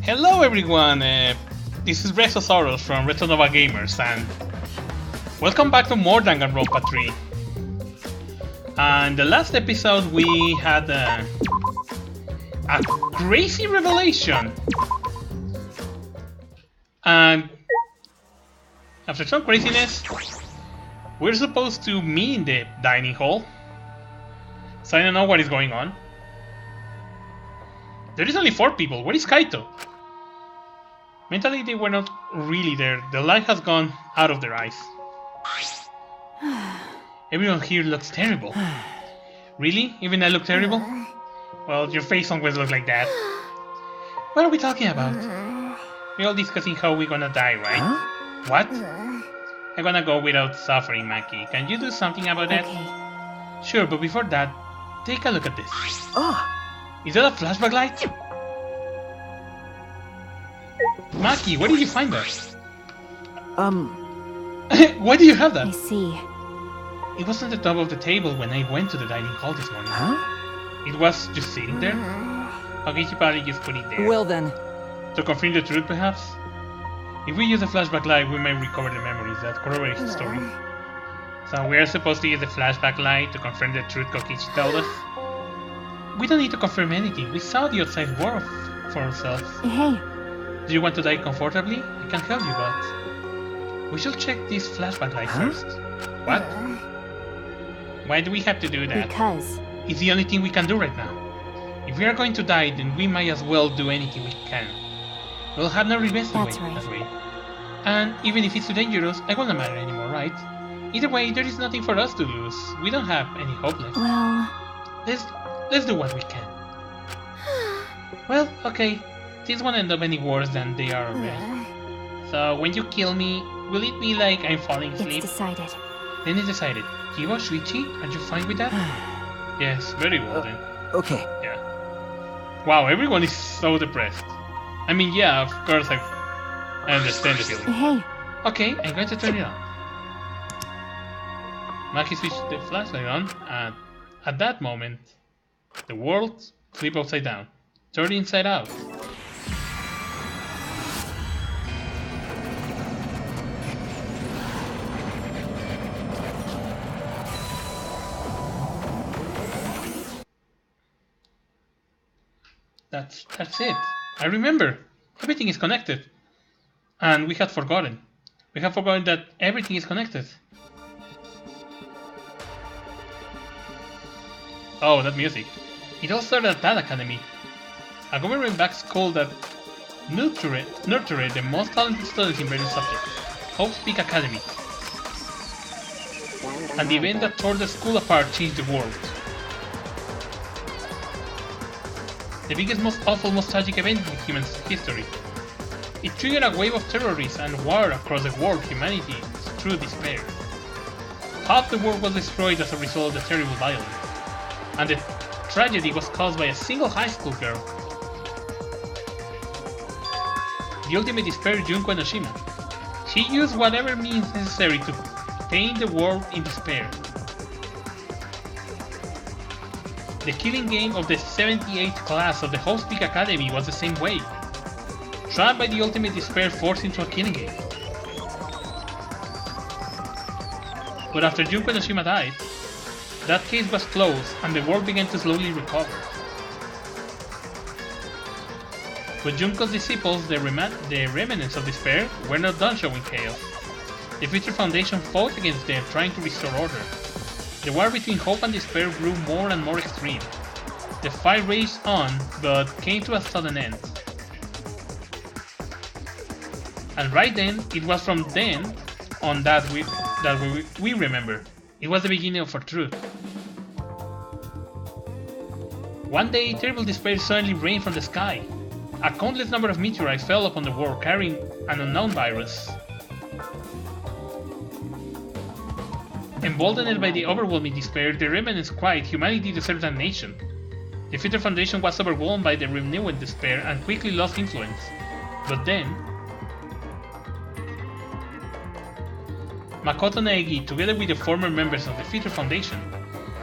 Hello everyone, this is Rexo Sauros from Retro Nova Gamers and welcome back to more Danganronpa 3. And the last episode we had a crazy revelation. And after some craziness, we're supposed to meet in the dining hall. So I don't know what is going on. There is only 4 people. Where is Kaito? Mentally, they were not really there. The light has gone out of their eyes. Everyone here looks terrible. Really? Even I look terrible? Well, your face always looks like that. What are we talking about? We're all discussing how we're gonna die, right? What? I'm gonna go without suffering, Maki. Can you do something about that? Okay. Sure, but before that, take a look at this. Oh, Is that a flashback light? Maki, where did you find that? Why do you have that? I see. It was on the top of the table when I went to the dining hall this morning. Huh? It was just sitting there. Okay, she probably just put it there. Well then, To confirm the truth, perhaps? If we use the flashback light, we might recover the memories that corroborate the story. So we are supposed to use the flashback light to confirm the truth Kokichi told us? We don't need to confirm anything. We saw the outside world for ourselves. Hey, Do you want to die comfortably? I can help you, but we should check this flashback light first. What? Why do we have to do that? because It's the only thing we can do right now. If we are going to die, then we might as well do anything we can. We'll have no revenge That's that way. right. And even if it's too dangerous, it won't matter anymore, right? Either way, there is nothing for us to lose. We don't have any hope left. well, Let's do what we can. Well, okay. This won't end up any worse than they are already. So when you kill me, will it be like I'm falling it's asleep? decided. Then it's decided. Kiba, Shuichi, are you fine with that? Yes, very well then. okay. Yeah. Wow, everyone is so depressed. I mean, yeah, of course I understand the feeling. Hey, Okay, I'm going to turn it on. Maki switched the flashlight on, and at that moment, the world flipped upside down, turned inside out. That's it. I remember. Everything is connected. And we had forgotten. We have forgotten that everything is connected. Oh, that music. It all started at that academy. A government-backed school that nurtured the most talented students in various subjects. Hope's Peak Academy. And the event that tore the school apart changed the world. The biggest, most awful, most tragic event in human history. It triggered a wave of terrorism and war across the world, humanity through despair. Half the world was destroyed as a result of the terrible violence, and the tragedy was caused by a single high school girl. The ultimate despair, Junko Enoshima. She used whatever means necessary to paint the world in despair. The killing game of the 78th class of the Hope's Peak Academy was the same way. Trapped by the ultimate despair forced into a killing game. But after Junko Enoshima died, that case was closed and the world began to slowly recover. But Junko's disciples, the remnants of despair, were not done showing chaos. The Future Foundation fought against them, trying to restore order. The war between hope and despair grew more and more extreme. The fight raged on, but came to a sudden end. And right then, it was from then on that we remember. It was the beginning of our truth. One day, terrible despair suddenly rained from the sky. A countless number of meteorites fell upon the world carrying an unknown virus. Emboldened by the overwhelming despair, the remnants cried, humanity deserves a nation. The Future Foundation was overwhelmed by the renewed despair and quickly lost influence. But then, Makoto Naegi, together with the former members of the Future Foundation,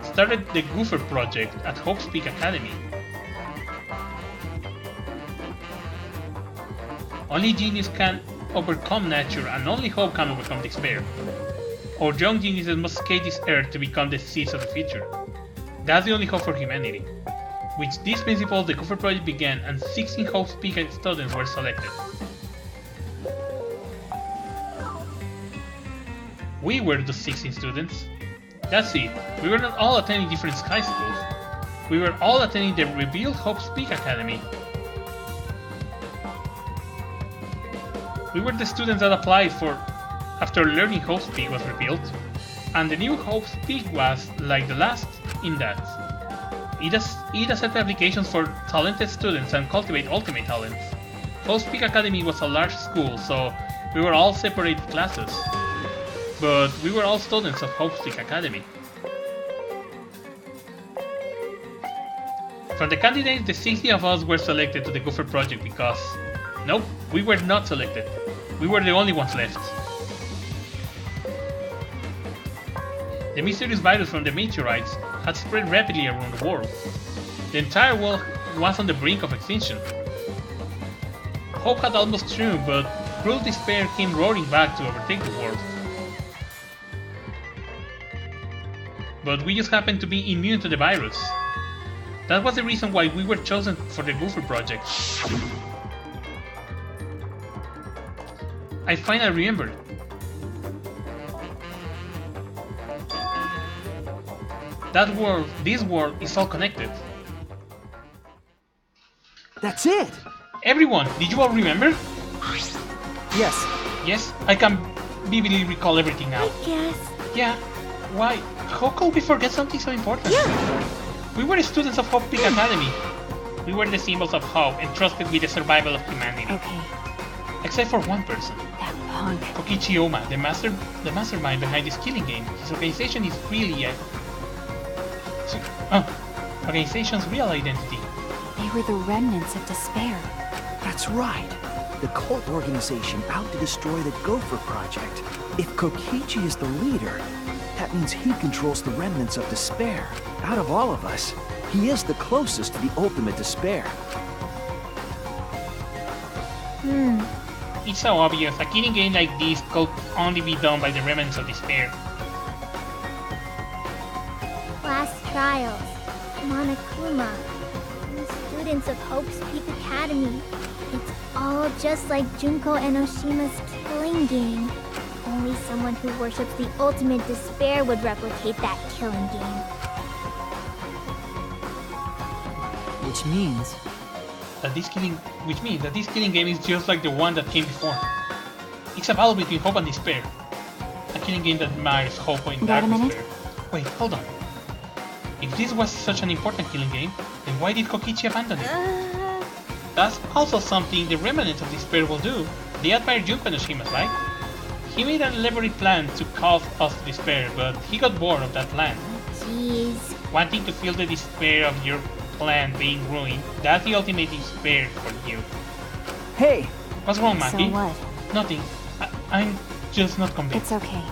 started the Goofer Project at Hope's Peak Academy. Only genius can overcome nature, and only hope can overcome despair. Our young geniuses must escape this earth to become the seeds of the future. That's the only hope for humanity. With these principles, the Comfort Project began, and 16 Hope Peak students were selected. We were the 16 students. That's it. We were not all attending different high schools. We were all attending the rebuilt Hope Peak Academy. We were the students that applied for after learning Hope Peak was rebuilt, and the new Hope Peak was like the last in that. It accepted applications for talented students and cultivate ultimate talents. Hope Peak Academy was a large school, so we were all separate classes, but we were all students of Hope Peak Academy. From the candidates, the 60 of us were selected to the Gopher Project because... Nope, we were not selected. We were the only ones left. The mysterious virus from the meteorites had spread rapidly around the world. The entire world was on the brink of extinction. Hope had almost true, but cruel despair came roaring back to overtake the world. But we just happened to be immune to the virus. That was the reason why we were chosen for the Gopher Project. I finally remembered. This world is all connected. That's it! Everyone, did you all remember? Yes. Yes, I can vividly recall everything now. I guess. Yeah, why? How could we forget something so important? Yeah. We were students of Hope Peak Academy. We were the symbols of hope entrusted with the survival of humanity. Okay. Except for one person. That punk. Kokichi Oma, the mastermind behind this killing game. His organization is really organization's real identity. They were the remnants of despair. That's right. The cult organization out to destroy the Gopher Project. If Kokichi is the leader, that means he controls the remnants of despair. Out of all of us, he is the closest to the ultimate despair. It's so obvious, a killing game like this could only be done by the remnants of despair. Class trials, Monokuma, and students of Hope's Peak Academy. It's all just like Junko Enoshima's killing game. Only someone who worships the ultimate despair would replicate that killing game. Which means That this killing game is just like the one that came before. It's a battle between hope and despair. A killing game that marries hope in dark despair. Wait, hold on. If this was such an important killing game, then why did Kokichi abandon it? That's also something the remnants of despair will do. They admire Junko Enoshima, right? He made an elaborate plan to cause us to despair, but he got bored of that plan. Jeez. Wanting to feel the despair of your plan being ruined, that's the ultimate despair for you. hey, What's wrong, So Maki? what? Nothing. I'm just not convinced. It's okay.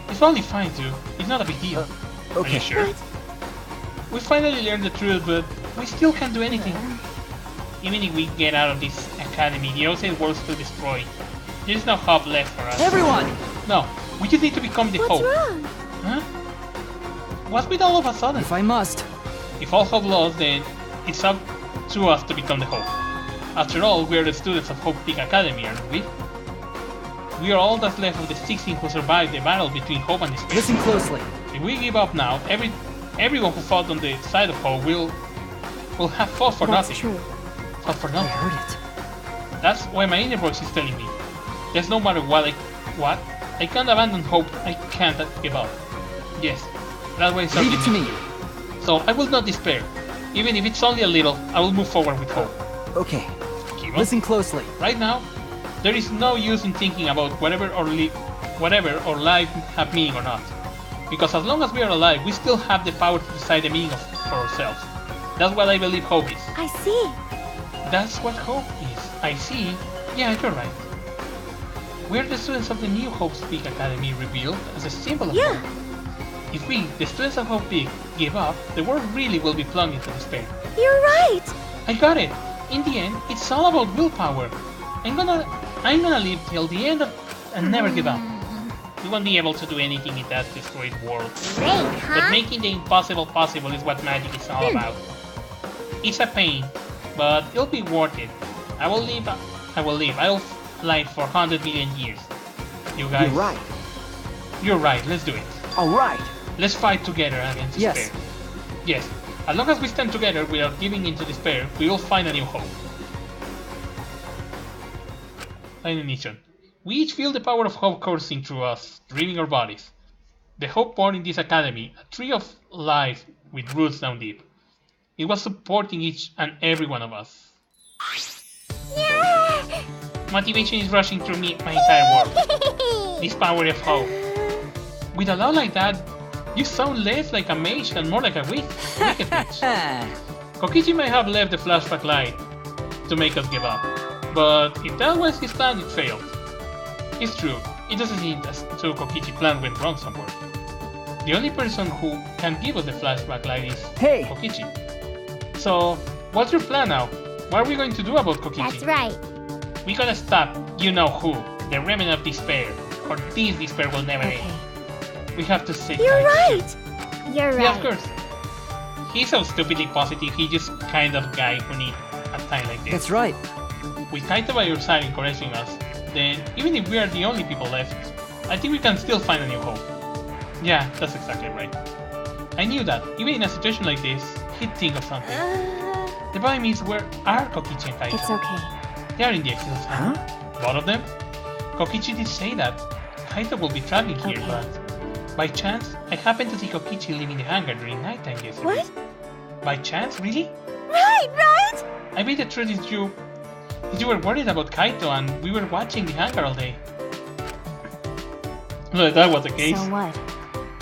It's only fine too. It's not a big deal. Are okay. you sure? We finally learned the truth, but we still can't do anything. Even if we get out of this academy, the outside world's still destroyed. There's no hope left for us. Everyone! No, we just need to become the What's hope. wrong? Huh? What's with all of a sudden? If I must. If all hope lost, then it's up to us to become the hope. After all, we are the students of Hope Peak Academy, aren't we? We are all that's left of the 16 who survived the battle between hope and despair. Listen closely. If we give up now, everyone who fought on the side of hope will have fought for That's nothing. true. Fought for I nothing. heard it. That's why my inner voice is telling me. There's no matter what I can't abandon hope. I can't give up. Yes, that's why it's Leave it to me. So I will not despair. Even if it's only a little, I will move forward with hope. Okay, Keep on. listen closely. Right now, there is no use in thinking about whatever our life have meaning or not. Because as long as we are alive, we still have the power to decide the meaning for ourselves. That's what I believe hope is. I see. That's what hope is. I see. Yeah, you're right. We're the students of the new Hope Peak Academy revealed as a symbol of Yeah. hope. If we, the students of Hope Peak, give up, the world really will be plunged into despair. You're right. I got it. In the end, it's all about willpower. I'm gonna I'm gonna live till the end and never give up. We won't be able to do anything in that destroyed world. Great, huh? But making the impossible possible is what magic is all about. It's a pain, but it'll be worth it. I'll live for 100 million years. You guys... You're right. You're right, let's do it. Alright. Let's fight together against despair. Yes, as long as we stand together without giving in to despair, we will find a new hope. Final mission. We each feel the power of hope coursing through us, driving our bodies. The hope born in this academy, a tree of life with roots down deep. It was supporting each and every one of us. Yeah! Motivation is rushing through me, my entire world. This power of hope. With a law like that, you sound less like a mage and more like a wicked witch. Kokichi may have left the flashback light to make us give up, but if that was his plan, it failed. It's true, it doesn't seem as though Kokichi's plan went wrong somewhere. The only person who can give us the flashback light is Kokichi. So, what's your plan now? What are we going to do about Kokichi? That's right. We gotta stop you-know-who, the remnant of despair, or this despair will never end. We have to save You're Kaito. right! You're right. Yeah, of course. He's so stupidly positive, he's just kind of guy who needs a time like this. That's right. With Kaito by your side encouraging us, then even if we are the only people left, I think we can still find a new hope. Yeah, that's exactly right. I knew that, even in a situation like this, he'd think of something. The problem is, where are Kokichi and Kaito? It's okay. They are in the exil's hangar. Both of them? Kokichi did say that. Kaito will be traveling here, but... by chance, I happened to see Kokichi leaving the hangar during nighttime yesterday. What? By chance? Really? Right! I bet the truth is you were worried about Kaito and we were watching the hangar all day. Well, if that was the case. So what?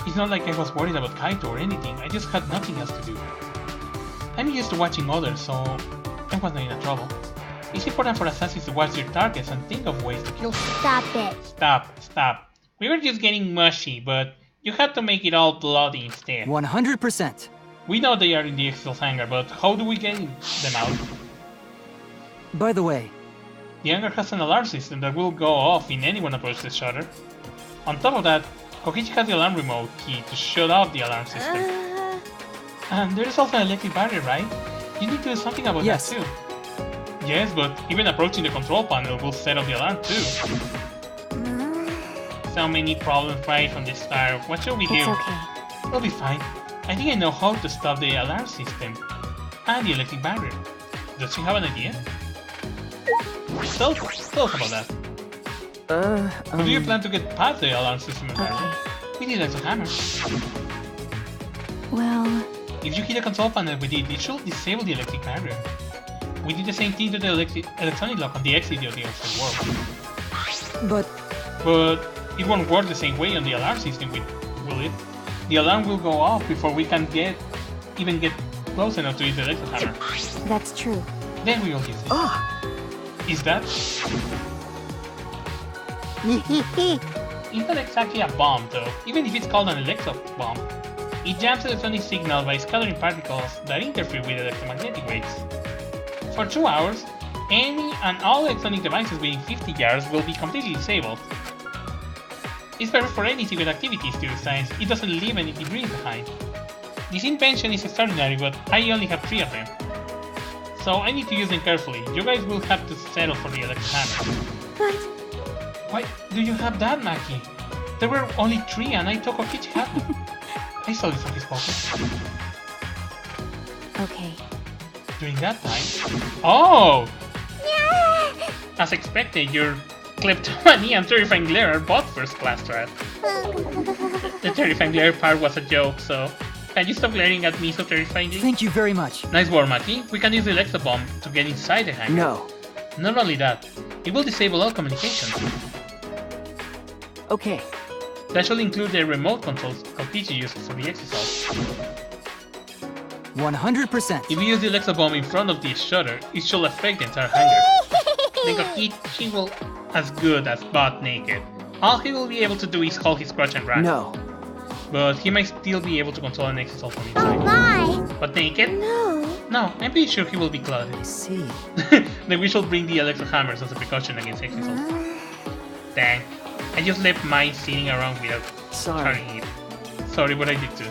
It's not like I was worried about Kaito or anything, I just had nothing else to do. I'm used to watching others, so I was not in trouble. It's important for assassins to watch their targets and think of ways to kill them. Stop it. Stop. We were just getting mushy, but you had to make it all bloody instead. 100%. We know they are in the Exil's hangar, but how do we get them out? By the way, The hangar has an alarm system that will go off if anyone approaches the shutter. On top of that, Kokichi has the alarm remote key to shut off the alarm system. And there is also an electric barrier, right? You need to do something about that too. Yes, but even approaching the control panel will set off the alarm too. So many problems right from the start. What should we do? It's okay. We'll be fine. I think I know how to stop the alarm system and the electric barrier. Does she have an idea? Tell us about that. How do you plan to get past the alarm system and barrier? We need a hammer. Well... if you hit the control panel with it, it should disable the electric barrier. We did the same thing to the electronic lock on the exit of the outside world. But it won't work the same way on the alarm system, will it? The alarm will go off before we can even get close enough to use the electric hammer. That's true. Then we will use it. Is that? It's not exactly a bomb though, even if it's called an electro bomb. It jams electronic signal by scattering particles that interfere with electromagnetic waves. For 2 hours, any and all electronic devices within 50 yards will be completely disabled. It's perfect for any secret activities to science, it doesn't leave any debris behind. This invention is extraordinary, but I only have 3 of them. So I need to use them carefully. You guys will have to settle for the electric hammer. But... why do you have that, Maki? There were only 3 and I took Kokichi had one. I saw this on his pocket. Okay. During that time... oh! Yeah. As expected, your kleptomania and terrifying glare are both first class trash. The terrifying glare part was a joke, so... can you stop glaring at me so terrifyingly? Thank you very much. Nice work, Maki. We can use the Electro Bomb to get inside the hangar. No. Not only that, it will disable all communication. Okay. That should include the remote controls Kokichi uses for the exercise. 100%. If we use the Electro Bomb in front of the shutter, it should affect the entire hangar. Then Kokichi will as good as butt naked. All he will be able to do is hold his crotch and run. No. But he might still be able to control an exit from inside. Oh my! But naked? No. No, I'm pretty sure he will be clothed. I see. Then we shall bring the electro hammers as a precaution against Exos. Dang, I just left mine sitting around without Sorry. charging it. Sorry, but I did too.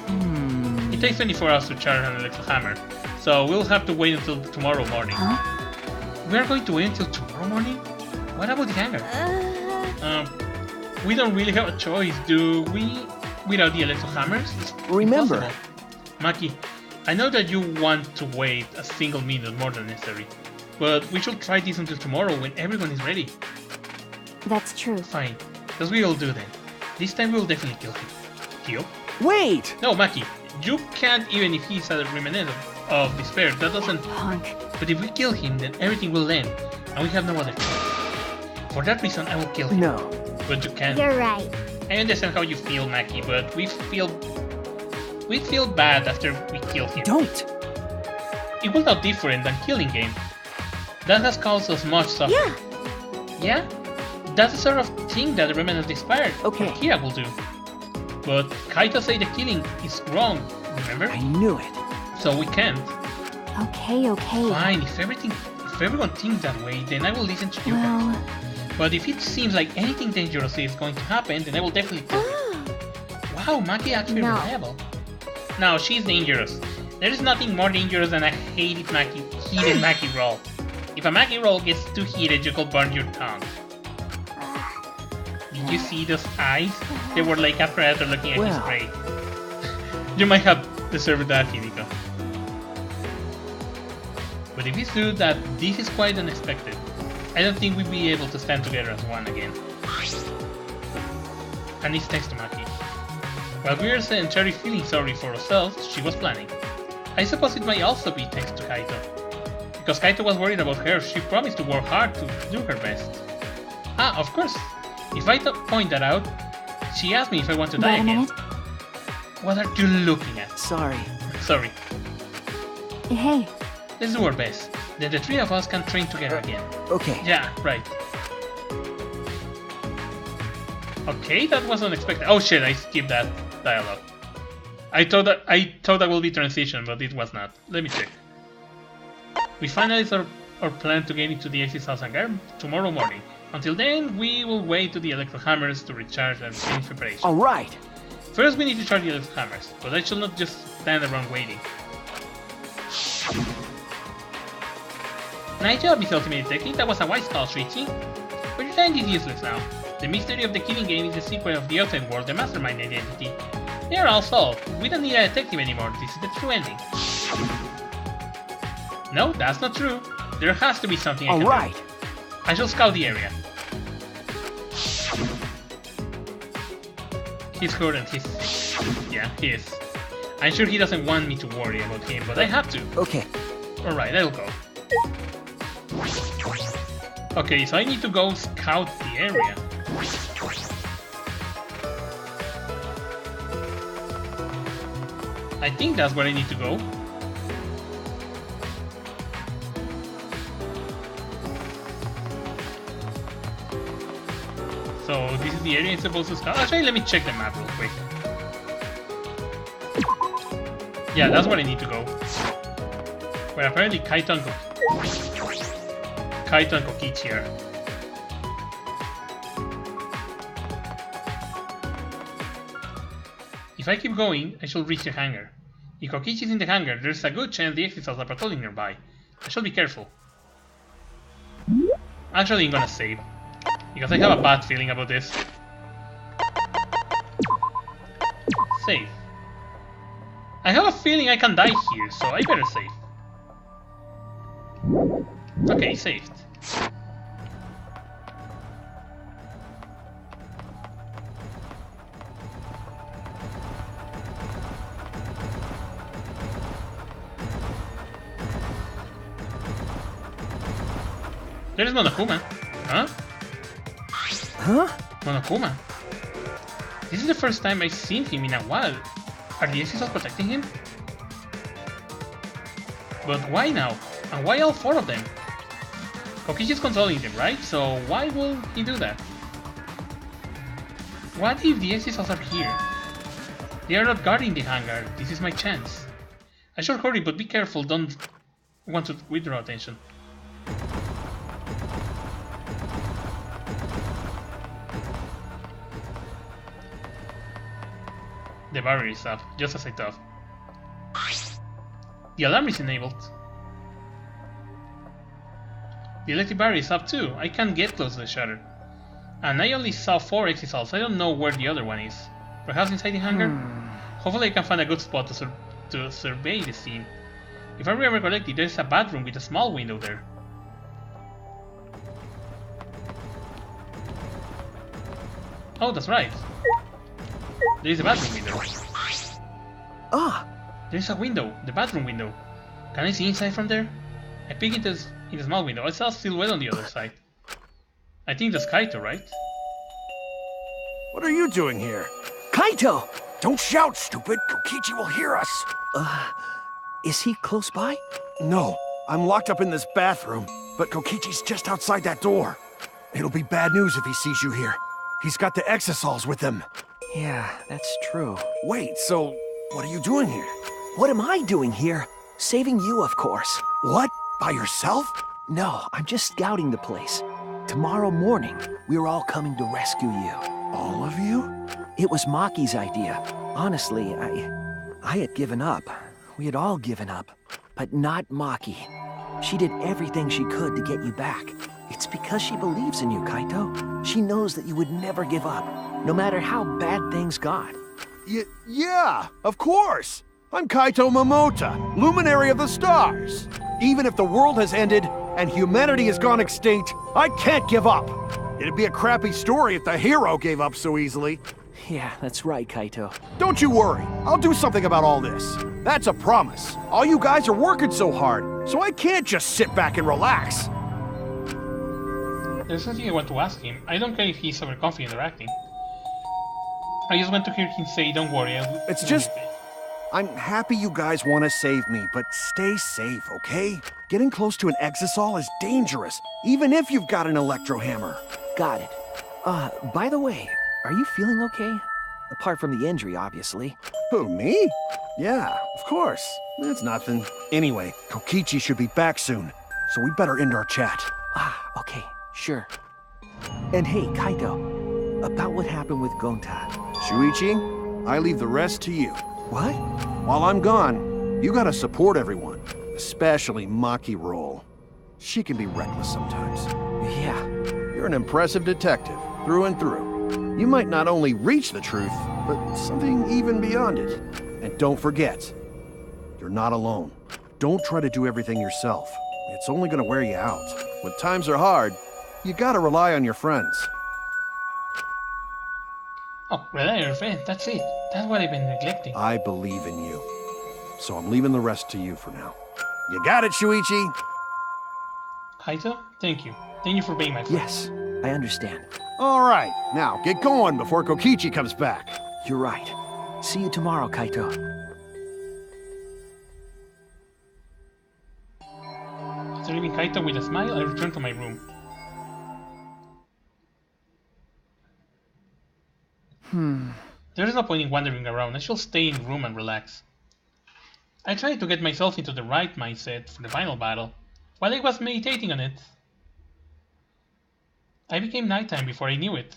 It takes 24 hours to charge an electro hammer, so we'll have to wait until tomorrow morning. We are going to wait until tomorrow morning? What about the hangar? We don't really have a choice, do we? Without the electro hammers? It's Remember. impossible. Maki, I know that you want to wait a single minute more than necessary, but we should try this until tomorrow when everyone is ready. That's true. Fine, that's what we'll do then. This time we'll definitely kill him. Kill? Wait! No, Maki, you can't even if he's a remnant of despair. That doesn't... Punk. But if we kill him, then everything will end, and we have no other choice. For that reason, I will kill him. No. But you can't. You're right. I understand how you feel, Maki, but we feel bad after we kill him. Don't! It was not different than killing game. That has caused us much suffering. Yeah. Yeah? That's the sort of thing that the remnant of despair Okay. or Kira will do. But Kaito said the killing is wrong, remember? I knew it. So we can't. Okay. Fine, if everyone thinks that way, then I will listen to you guys. Well, But if it seems like anything dangerous is going to happen, then I will definitely kill him. Wow, Maki actually No. reliable. No, she's dangerous. There is nothing more dangerous than a heated Maki roll. If a Maki roll gets too heated, you could burn your tongue. Did you see those eyes? They were like a predator looking at his Well. prey. You might have deserved that, Hideko. But if it's true that this is quite unexpected, I don't think we'll be able to stand together as one again. And it's thanks to Maki. While we were essentially feeling sorry for ourselves, she was planning. I suppose it might also be thanks to Kaito. Because Kaito was worried about her, she promised to work hard to do her best. Ah, of course. If I point that out, she asked me if I want to die wait a again. minute. What are you looking at? Sorry. Sorry. Hey, Let's do our best. Then the three of us can train together again. Okay. Yeah, right. Okay, that was unexpected. Oh shit, I skipped that dialogue. I thought that will be transition, but it was not. Let me check. We finalized our plan to get into the Exit House hangar tomorrow morning. Until then, we will wait to the electro hammers to recharge and finish preparation. Alright. First, we need to charge the electro hammers, but I shall not just stand around waiting. Nice job, Miss Ultimate Detective. That was a wise call, Shrichi. But your time is useless now. The mystery of the killing game is the secret of the outside world, the mastermind identity. They are all solved. We don't need a detective anymore. This is the true ending. No, that's not true. There has to be something I can Alright. do. I shall scout the area. He's hurt and he's sick. Yeah, he is. I'm sure he doesn't want me to worry about him, but I have to. Okay. Alright, I'll go. Okay, so I need to go scout the area. I think that's where I need to go. So this is the area I'm supposed to scout. Actually, let me check the map real quick. Yeah, that's where I need to go. Where apparently Kaito and Kokichi are. If I keep going, I shall reach the hangar. If Kokichi is in the hangar, there's a good chance the exits are patrolling nearby. I shall be careful. Actually, I'm gonna save, because I have a bad feeling about this. Save. I have a feeling I can die here, so I better save. Okay, saved. There's Monokuma. Huh? Huh? Monokuma? This is the first time I've seen him in a while. Are the Exits protecting him? But why now? And why all four of them? Kokichi's controlling them, right? So why will he do that? What if the Exits are here? They are not guarding the hangar. This is my chance. I should hurry, but be careful, don't want to withdraw attention. The barrier is up, just as I thought. The alarm is enabled. The electric barrier is up too. I can't get close to the shutter. And I only saw 4 exit. I don't know where the other one is. Perhaps inside the hangar? Hopefully I can find a good spot to survey the scene. If I remember correctly, there is a bathroom with a small window there. Oh, that's right. There is a bathroom window. Ah! There's a window, the bathroom window. Can I see inside from there? I peek into the small window. I saw a silhouette on the other side. I think that's Kaito, right? What are you doing here? Kaito! Don't shout, stupid! Kokichi will hear us! Is he close by? No, I'm locked up in this bathroom, but Kokichi's just outside that door. It'll be bad news if he sees you here. He's got the exosols with him. Yeah, that's true. Wait, so what are you doing here? What am I doing here? Saving you, of course. What? By yourself? No, I'm just scouting the place. Tomorrow morning, we're all coming to rescue you. All of you? It was Maki's idea. Honestly, I had given up. We had all given up. But not Maki. She did everything she could to get you back. It's because she believes in you, Kaito. She knows that you would never give up, no matter how bad things got. Yeah, of course! I'm Kaito Momota, luminary of the stars. Even if the world has ended and humanity has gone extinct, I can't give up. It'd be a crappy story if the hero gave up so easily. Yeah, that's right, Kaito. Don't you worry, I'll do something about all this. That's a promise. All you guys are working so hard, so I can't just sit back and relax. There's something I want to ask him. I don't care if he's overconfident or acting. I just want to hear him say, don't worry, It's just... I'm happy you guys want to save me, but stay safe, okay? Getting close to an exisol is dangerous, even if you've got an electro hammer. Got it. By the way, are you feeling okay? Apart from the injury, obviously. Who, me? Yeah, of course. It's nothing. Anyway, Kokichi should be back soon, so we better end our chat. Okay, sure. And hey, Kaito, about what happened with Gonta. Shuichi, I leave the rest to you. What? While I'm gone, you gotta support everyone, especially Maki Roll. She can be reckless sometimes. Yeah. You're an impressive detective, through and through. You might not only reach the truth, but something even beyond it. And don't forget, you're not alone. Don't try to do everything yourself. It's only gonna wear you out. When times are hard, you gotta rely on your friends. Oh, rely on your friend, that's it. That's what I've been neglecting. I believe in you. So I'm leaving the rest to you for now. You got it, Shuichi? Kaito, thank you. Thank you for being my friend. Yes, I understand. All right, now get going before Kokichi comes back. You're right. See you tomorrow, Kaito. After leaving Kaito with a smile, I returned to my room. There is no point in wandering around. I should stay in the room and relax. I tried to get myself into the right mindset for the final battle. While I was meditating on it, I became nighttime before I knew it.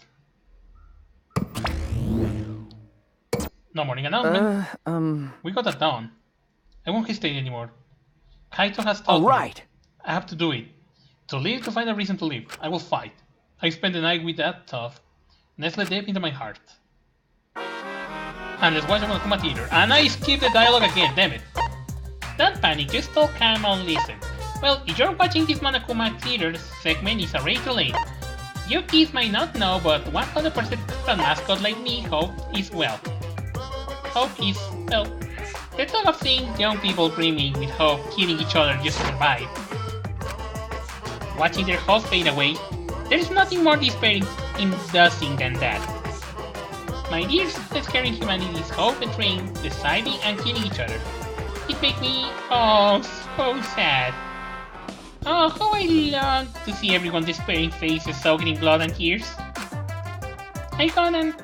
No morning announcement. We got at dawn. I won't hesitate anymore. Kaito has told me I have to do it. To live, to find a reason to live. I will fight. I spent the night with that thought, nestled deep into my heart. And let's watch the Monokuma Theater. And I skipped the dialogue again, damn it. Don't panic, just stay calm and listen. Well, if you're watching this Monokuma Theater segment, it's already too late. You kids might not know, but 100% a mascot like me, Hope, is well. Hope is, well, the thought of seeing young people dreaming with hope, killing each other just to survive. Watching their hopes fade away, there is nothing more despairing in dusting than that. My dear, scaring humanity's hope and train, deciding and killing each other. It makes me, oh, so sad. Oh, how I long to see everyone's despairing faces soaking in blood and tears. I've gone and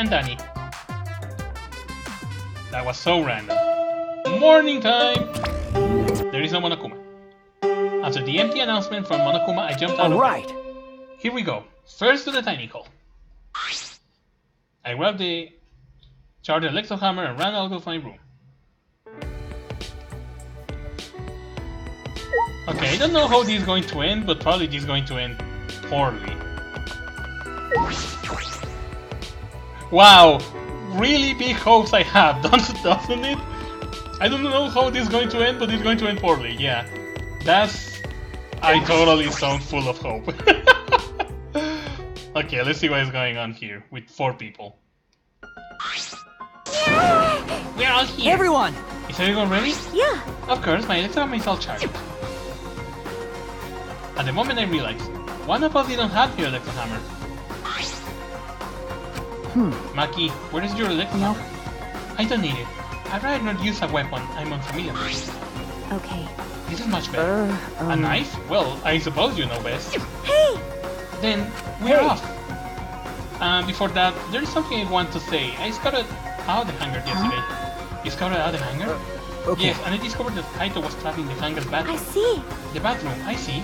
done it. That was so random. Morning time! There is no Monokuma. After the empty announcement from Monokuma, I jumped out of Alright. bed. Here we go. First to the tiny hall. I grabbed the charged electro hammer and ran out of my room. Okay, I don't know how this is going to end, but probably this is going to end poorly. Wow! Really big hopes I have, doesn't it? I don't know how this is going to end, but it's going to end poorly, yeah. I totally sound full of hope. Okay, let's see what is going on here with 4 people. We're all here! Everyone! Is everyone ready? Yeah. Of course, my electro hammer is all charged. At the moment I realized, one of us didn't have your electro hammer. Maki, where is your electro hammer? I don't need it. I'd rather not use a weapon I'm unfamiliar with. Okay. This is much better. A knife? Well, I suppose you know best. Hey! Then, we're off. Before that, there is something I want to say. I scouted out the hangar yesterday. You scouted out the hangar? Okay. Yes, and I discovered that Kaito was trapped in the hangar's I bathroom. see. The bathroom, I see.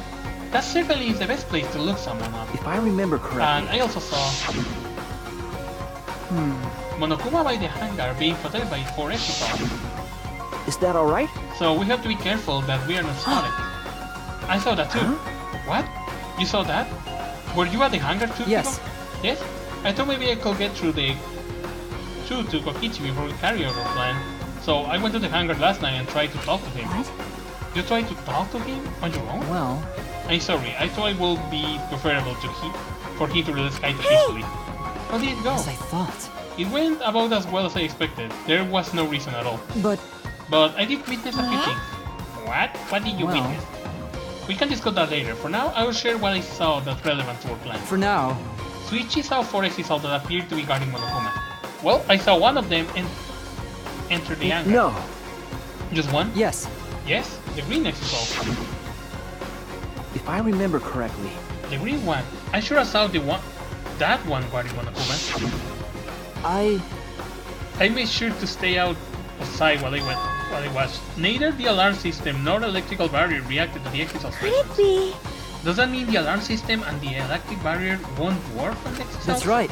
That certainly is the best place to look someone up. If I remember And correctly. I also saw Monokuma by the hangar being protected by 4 exitals. Is that alright? So we have to be careful that we are not spotted. I saw that too. What? You saw that? Were you at the hangar too? Yes. Kiko? Yes? I thought maybe I could get through to Kokichi before we carry out our plan. So I went to the hangar last night and tried to talk to him. What? You tried to talk to him on your own? Well, I'm sorry, I thought it would be preferable for him to release Kaito peacefully. How did it go? as I thought. It went about as well as I expected. There was no reason at all. But But I did witness a few things. What? What did you Well- witness? We can discuss that later. For now, I will share what I saw that's relevant to our plan. for now, Suichi saw 4 exitals that appeared to be guarding Monokuma. Well, I saw one of them enter the hangar. no. Just one? Yes. Yes, the green exital. If I remember correctly. The green one. I sure saw that one guarding Monokuma. I made sure to stay out of sight while I watched. Neither the alarm system nor the electrical barrier reacted to the exital's Could it presence. be? Does that mean the alarm system and the electric barrier won't work on the exitals? That's right.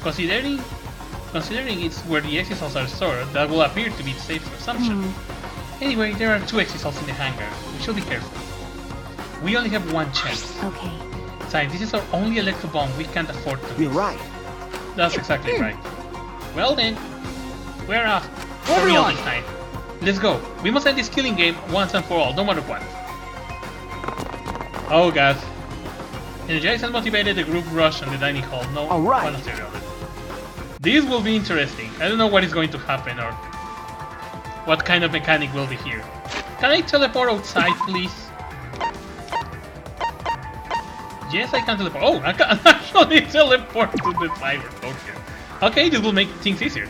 Considering it's where the exitals are stored, that will appear to be the safe assumption. Anyway, there are 2 exitals in the hangar. We should be careful. We only have 1 chance. Okay. Besides, this is our only electro bomb we can't afford to You're miss. right. That's exactly right. Well then, we're off. For real Everyone! this time. Let's go. We must end this killing game once and for all, no matter what. Oh god. Energized and motivated, the group rushed on the dining hall. No, All right. one after the other. This will be interesting. I don't know what is going to happen or what kind of mechanic will be here. Can I teleport outside, please? Yes, I can teleport. Oh, I can actually teleport to the cyber. Okay, this will make things easier.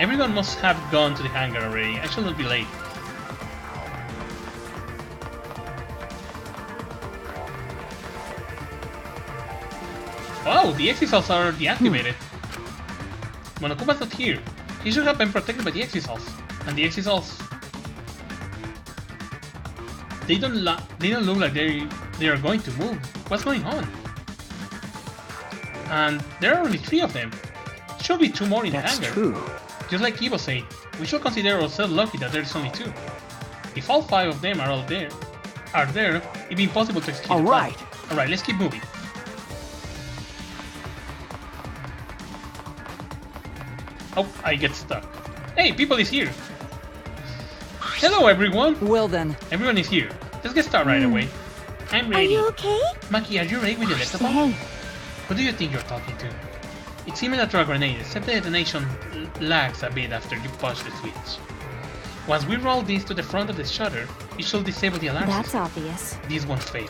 Everyone must have gone to the hangar already. I shall not be late. Wow, the exitals are deactivated. Monokuma's not here. He should have been protected by the exitals. And the exitals... They don't look like they are going to move. What's going on? And there are only 3 of them. Should be 2 more in the That's hangar. true. Just like Kibo said, we should consider ourselves lucky that there's only 2. If all 5 of them are there, it'd be impossible to execute the plan. Alright. Alright, let's keep moving. Oh, I get stuck. Hey, people is here! Hello everyone! Well then, Everyone is here. Let's get started right away. I'm Are ready. you okay? Maki, are you ready with the electro bomb? Hey, What do you think you're talking to? It's similar to a grenade, except the detonation lags a bit after you push the switch. Once we roll this to the front of the shutter, it should disable the alarm that's system. obvious. This won't fail.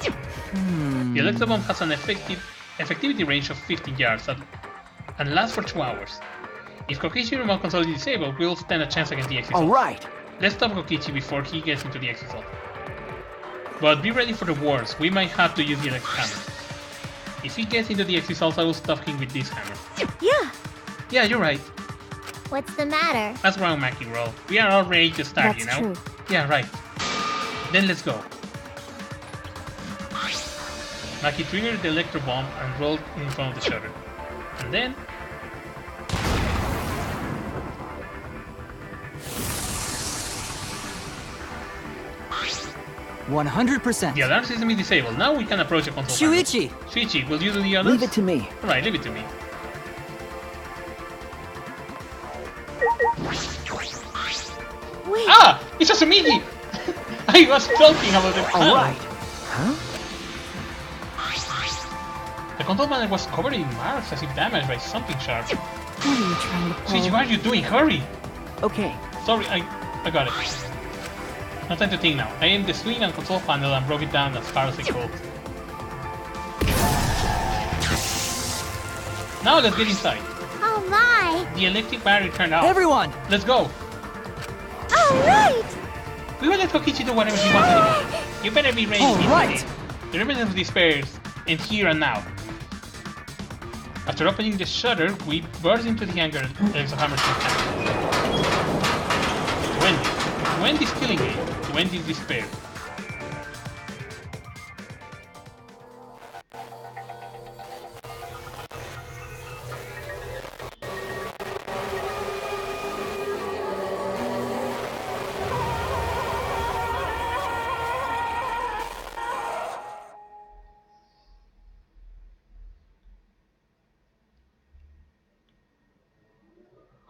The electro bomb has an effectivity range of 15 yards and lasts for 2 hours. If Kokichi remote control is disabled, we'll stand a chance against the exit. alright. Let's stop Kokichi before he gets into the exit. But be ready for the worst. We might have to use the electric hammer. If he gets into the exit, I will stop him with this hammer. Yeah. Yeah, you're right. What's the matter? What's wrong, Maki? Roll. We are all ready to start, That's you know? true. Yeah, right. Then let's go. Maki triggered the electro bomb and rolled in front of the shutter. And then... 100%. The alarm system is disabled. Now we can approach the control panel. Shuichi! Shuichi, will you do the others? Leave it to me. Alright, leave it to me. Wait, Ah! It's just a mini! I was talking about the panel. Alright. Huh? The control panel was covered in marks as if damaged by something sharp. What are you trying to pull? Shuichi, what are you doing? Hurry! Okay. Sorry, I got it. No time to think now. I aimed the swing and control panel and broke it down as far as I could. Now let's get inside. oh my! The electric battery turned off. Everyone! Let's go. Alright! We will let Kokichi do whatever he wants anymore. You better be ready. All Kid. right. The remnants of despair and here and now. After opening the shutter, we burst into the hangar Rexo Hammer system. Wendy's killing game. Wendy's despair.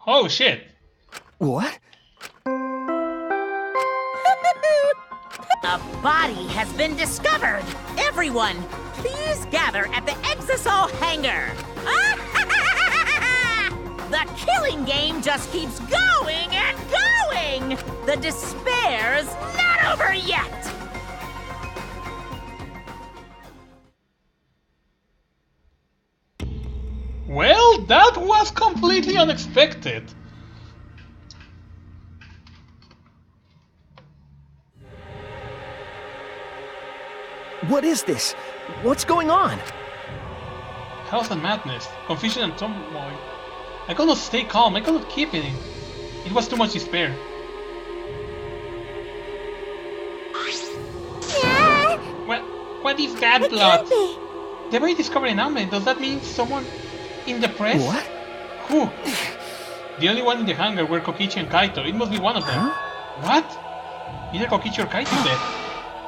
Oh shit! What? A body has been discovered! Everyone, please gather at the Exisol hangar! The killing game just keeps going and going! The despair's not over yet! Well, that was completely unexpected. What is this? What's going on? Chaos and madness, confusion and turmoil. I could not stay calm, I could not keep it in. It was too much despair. Yeah! What is that It blood? can't be! The body discovered an ailment. Does that mean someone in the press? What? Who? The only one in the hangar were Kokichi and Kaito. It must be one of them. What? Either Kokichi or Kaito is dead.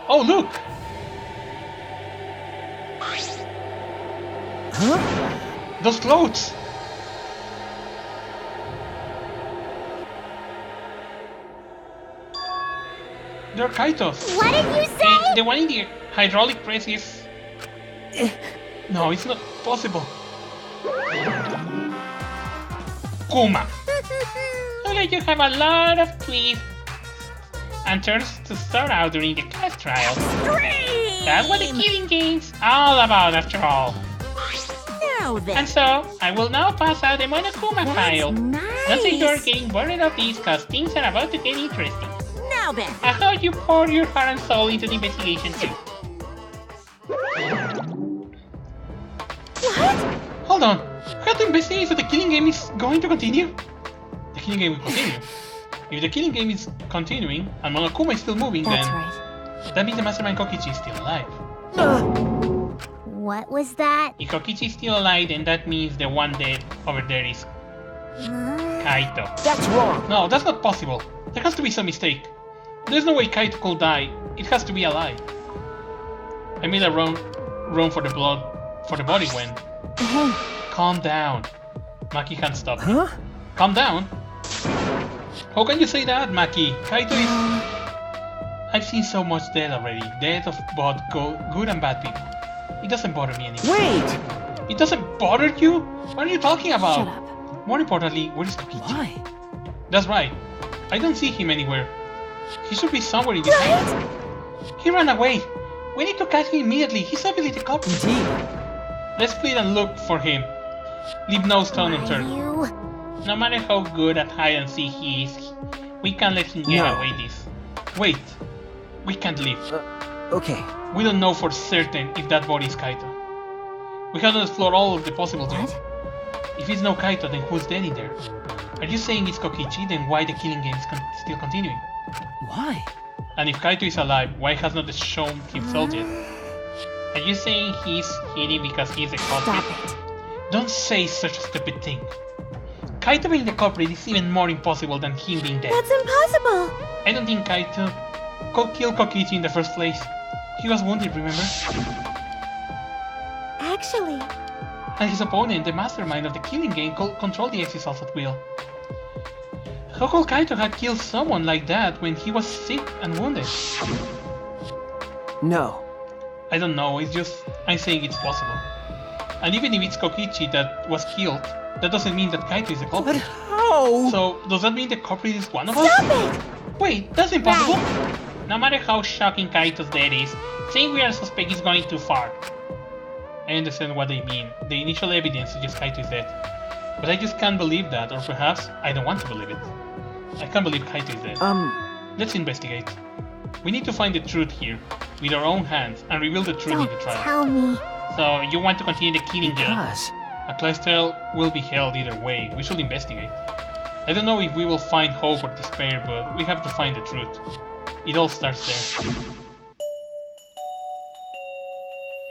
Oh, look! Huh? Those clothes! They're Kaito's. What did you say? The one in the hydraulic press is... No, it's not possible. Kuma! Looks like you have a lot of twists and turns to start out during the class trial. That's what the killing game's all about, after all. Now then, And so, I will now pass out the Monokuma file. Don't say you're getting bored of these, cause things are about to get interesting. now then. I hope you pour your heart and soul into the investigation too. What? Hold on. We have to investigate so the killing game is going to continue? The killing game will continue. If the killing game is continuing and Monokuma is still moving, That's then right. that means the Mastermind Kokichi is still alive. What was that? If Kokichi is still alive, then that means the one dead over there is Kaito. That's wrong. No, that's not possible. There has to be some mistake. There's no way Kaito could die. It has to be alive. I made a run for the blood, for the body when... Hey, Calm down. Maki can't stop me. Huh? Calm down? How can you say that, Maki? Kaito is... I've seen so much death already. Death of both good and bad people. It doesn't bother me anymore. Wait! It doesn't bother you? What are you talking about? shut up. More importantly, where is Kokichi? Why? That's right. I don't see him anywhere. He should be somewhere in this hangar. He ran away. We need to catch him immediately. He's obviously the culprit. Indeed. Let's split and look for him. Leave no stone unturned. You... No matter how good at hide and seek he is, we can't let him get No. away this. Wait. We can't leave. Okay. We don't know for certain if that body is Kaito. We have to explore all of the possible things. What? If it's no Kaito, then who's dead in there? Are you saying it's Kokichi? Then why the killing game is still continuing? Why? And if Kaito is alive, why has not shown himself yet? Are you saying he's hiding because he's a culprit? Stop it. Don't say such a stupid thing. Kaito being the culprit is even more impossible than him being dead. That's impossible! I don't think Kaito killed Kokichi in the first place. He was wounded, remember? Actually, And his opponent, the mastermind of the killing game, controlled the Exisals at will. How could Kaito have killed someone like that when he was sick and wounded? No. I don't know, it's just I'm saying it's possible. And even if it's Kokichi that was killed, that doesn't mean that Kaito is the But culprit. how? So, does that mean the culprit is one of us? stop it! Wait, that's impossible! No matter how shocking Kaito's death is, saying we are suspect is going too far. I understand what they mean. The initial evidence suggests Kaito is dead. But I just can't believe that, or perhaps I don't want to believe it. I can't believe Kaito is dead. Let's investigate. We need to find the truth here, with our own hands, and reveal the truth in Don't the trial. tell me. So, you want to continue the killing job? Because A class trial will be held either way. We should investigate. I don't know if we will find hope or despair, but we have to find the truth. It all starts there.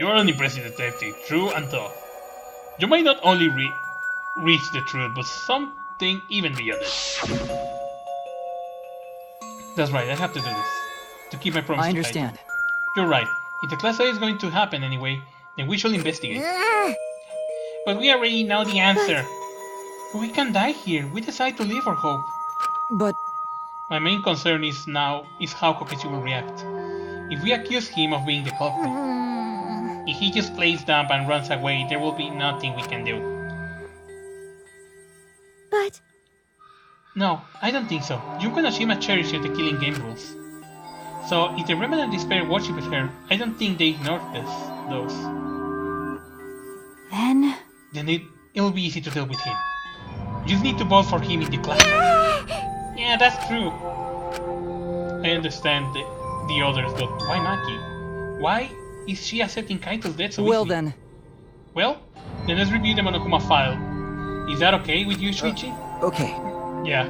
You are an impressive detective, true and tough. You might not only reach the truth, but something even beyond it. That's right, I have to do this. To keep my promise I to Kaito. understand. You're right. If the class trial is going to happen anyway, then we shall investigate. But we already know the answer. But we can die here. We decide to live or hope. But My main concern is how Kokichi will react. If we accuse him of being the culprit, if he just plays dumb and runs away, there will be nothing we can do. But No, I don't think so. Junko Noshima cherishes the killing game rules. So if the Remnant Despair worships her, I don't think they ignored those. Then It'll be easy to deal with him. You just need to vote for him in the class. Yeah, that's true. I understand the others, but why Maki? Why is she accepting Kaito's death so well easily? then, Well, then let's review the Monokuma file. Is that okay with you, Shuichi? okay. Yeah.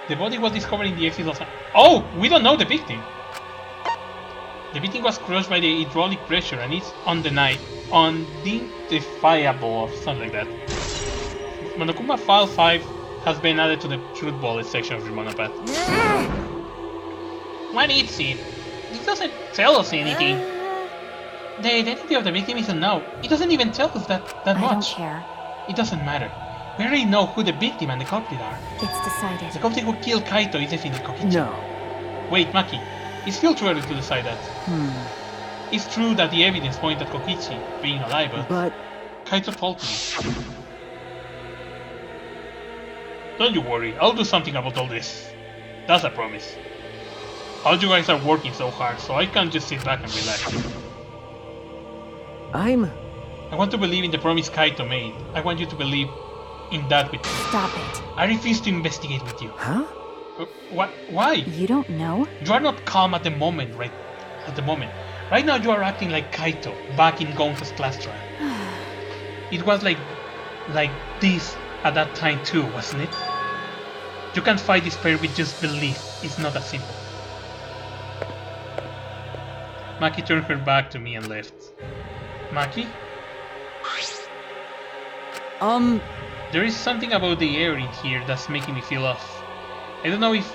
The body was discovered in the exit of... Oh! We don't know the victim! The victim was crushed by the hydraulic pressure and it's unidentifiable or something like that. Monokuma File 5 has been added to the Truth Bullet section of your Monopad. What is it? It doesn't tell us anything. The identity of the victim is unknown. It doesn't even tell us that I much. don't care. It doesn't matter. We already know who the victim and the culprit are. It's decided. The culprit who killed Kaito is definitely Kokichi. No. Wait, Maki. It's still too early to decide that. It's true that the evidence points at Kokichi being alive, but Kaito told me. Don't you worry, I'll do something about all this. That's a promise. All you guys are working so hard, so I can't just sit back and relax. I want to believe in the promise Kaito made. I want you to believe in that with me. Stop it. I refuse to investigate with you. Huh? What? Why? You don't know? You are not calm at the moment, right? Right now you are acting like Kaito back in Gonzo's class trial. It was like this at that time too, wasn't it? You can't fight despair with just belief. It's not that simple. Maki turned her back to me and left. Maki? There is something about the air in here that's making me feel off. I don't know if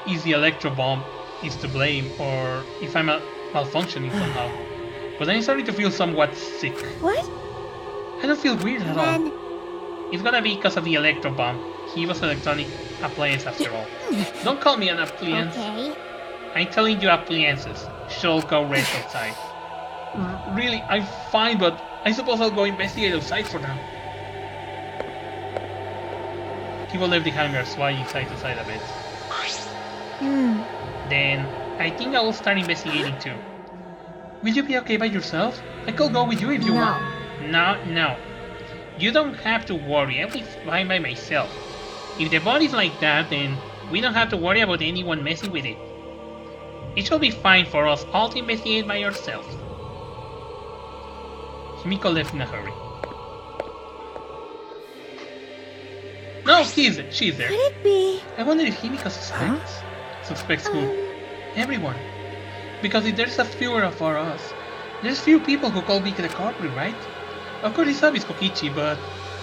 it's the electro bomb is to blame or if I'm malfunctioning somehow. But I'm starting to feel somewhat sick. what? I don't feel weird at all. Then It's gonna be because of the electro bomb. He was an electronic appliance after all. Don't call me an appliance. okay. I'm telling you appliances. She'll go rest outside. Really, I'm fine, but I suppose I'll go investigate outside for now. He will leave the hangar swaying side to side a bit. Then, I think I will start investigating too. Will you be okay by yourself? I could go with you if you No. want. No. You don't have to worry, I'll be fine by myself. If the body's like that, then we don't have to worry about anyone messing with it. It shall be fine for us all to investigate by ourselves. Himiko left in a hurry. No, she's there. Could it be? I wonder if Himiko suspects who? Everyone. Because if there's a fewer of us, there's few people who could be the culprit, right? Of course it's obvious Kokichi, but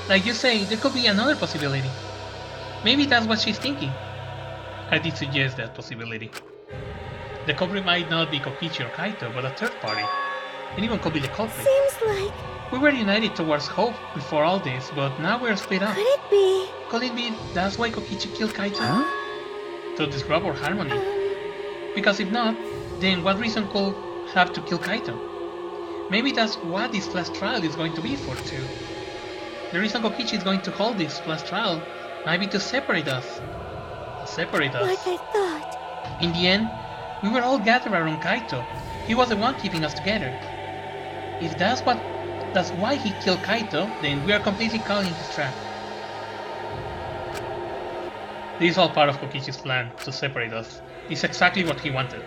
like you say, there could be another possibility. Maybe that's what she's thinking. I did suggest that possibility. The culprit might not be Kokichi or Kaito, but a third party. Anyone could be the culprit. Seems like... We were united towards hope before all this, but now we're split up. Could it be? Could it be that's why Kokichi killed Kaito? Huh? To disrupt our harmony? Because if not, then what reason could have to kill Kaito? Maybe that's what this last trial is going to be for too. The reason Kokichi is going to hold this last trial might be to separate us. Separate us. Like I thought. In the end, we were all gathered around Kaito. He was the one keeping us together. If that's why he killed Kaito, then we are completely caught in his trap. This is all part of Kokichi's plan to separate us. It's exactly what he wanted.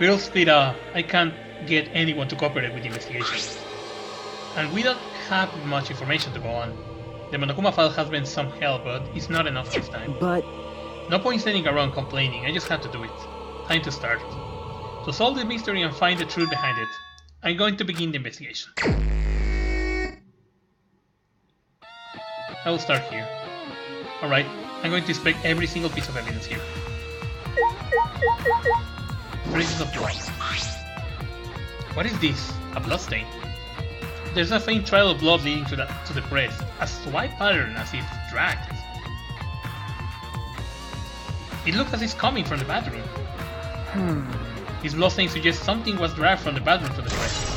We'll split up. I can't get anyone to cooperate with the investigation. And we don't have much information to go on. The Monokuma file has been some help, but it's not enough this time. But No point standing around complaining, I just have to do it. Time to start. To solve the mystery and find the truth behind it, I'm going to begin the investigation. I will start here. Alright, I'm going to inspect every single piece of evidence here. Traces of blood. What is this? A bloodstain? There's a faint trail of blood leading to the press, a swipe pattern as if dragged. It looks as if it's coming from the bathroom. This bloodstain suggests something was dragged from the bathroom to the press.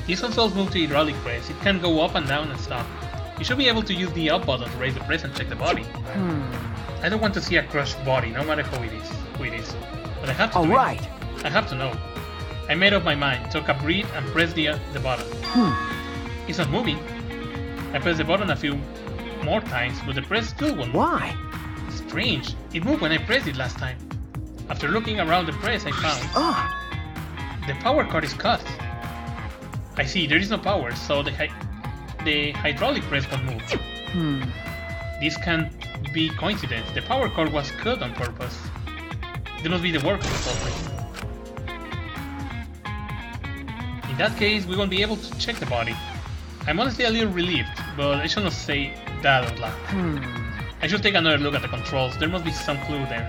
These consoles move to the hydraulic press. It can go up and down and stop. You should be able to use the up button to raise the press and check the body. I don't want to see a crushed body, no matter who it is. But I have to do alright. it. I have to know. I made up my mind, took a breath and pressed the button. It's not moving. I pressed the button a few more times, but the press still won't move. Why? Strange. It moved when I pressed it last time. After looking around the press, I found the power cord is cut. I see, there is no power, so the hydraulic press won't move. This can't be coincidence. The power cord was cut on purpose. It must be the work of the culprit. In that case, we won't be able to check the body. I'm honestly a little relieved, but I should not say that out loud. I should take another look at the controls. There must be some clue there.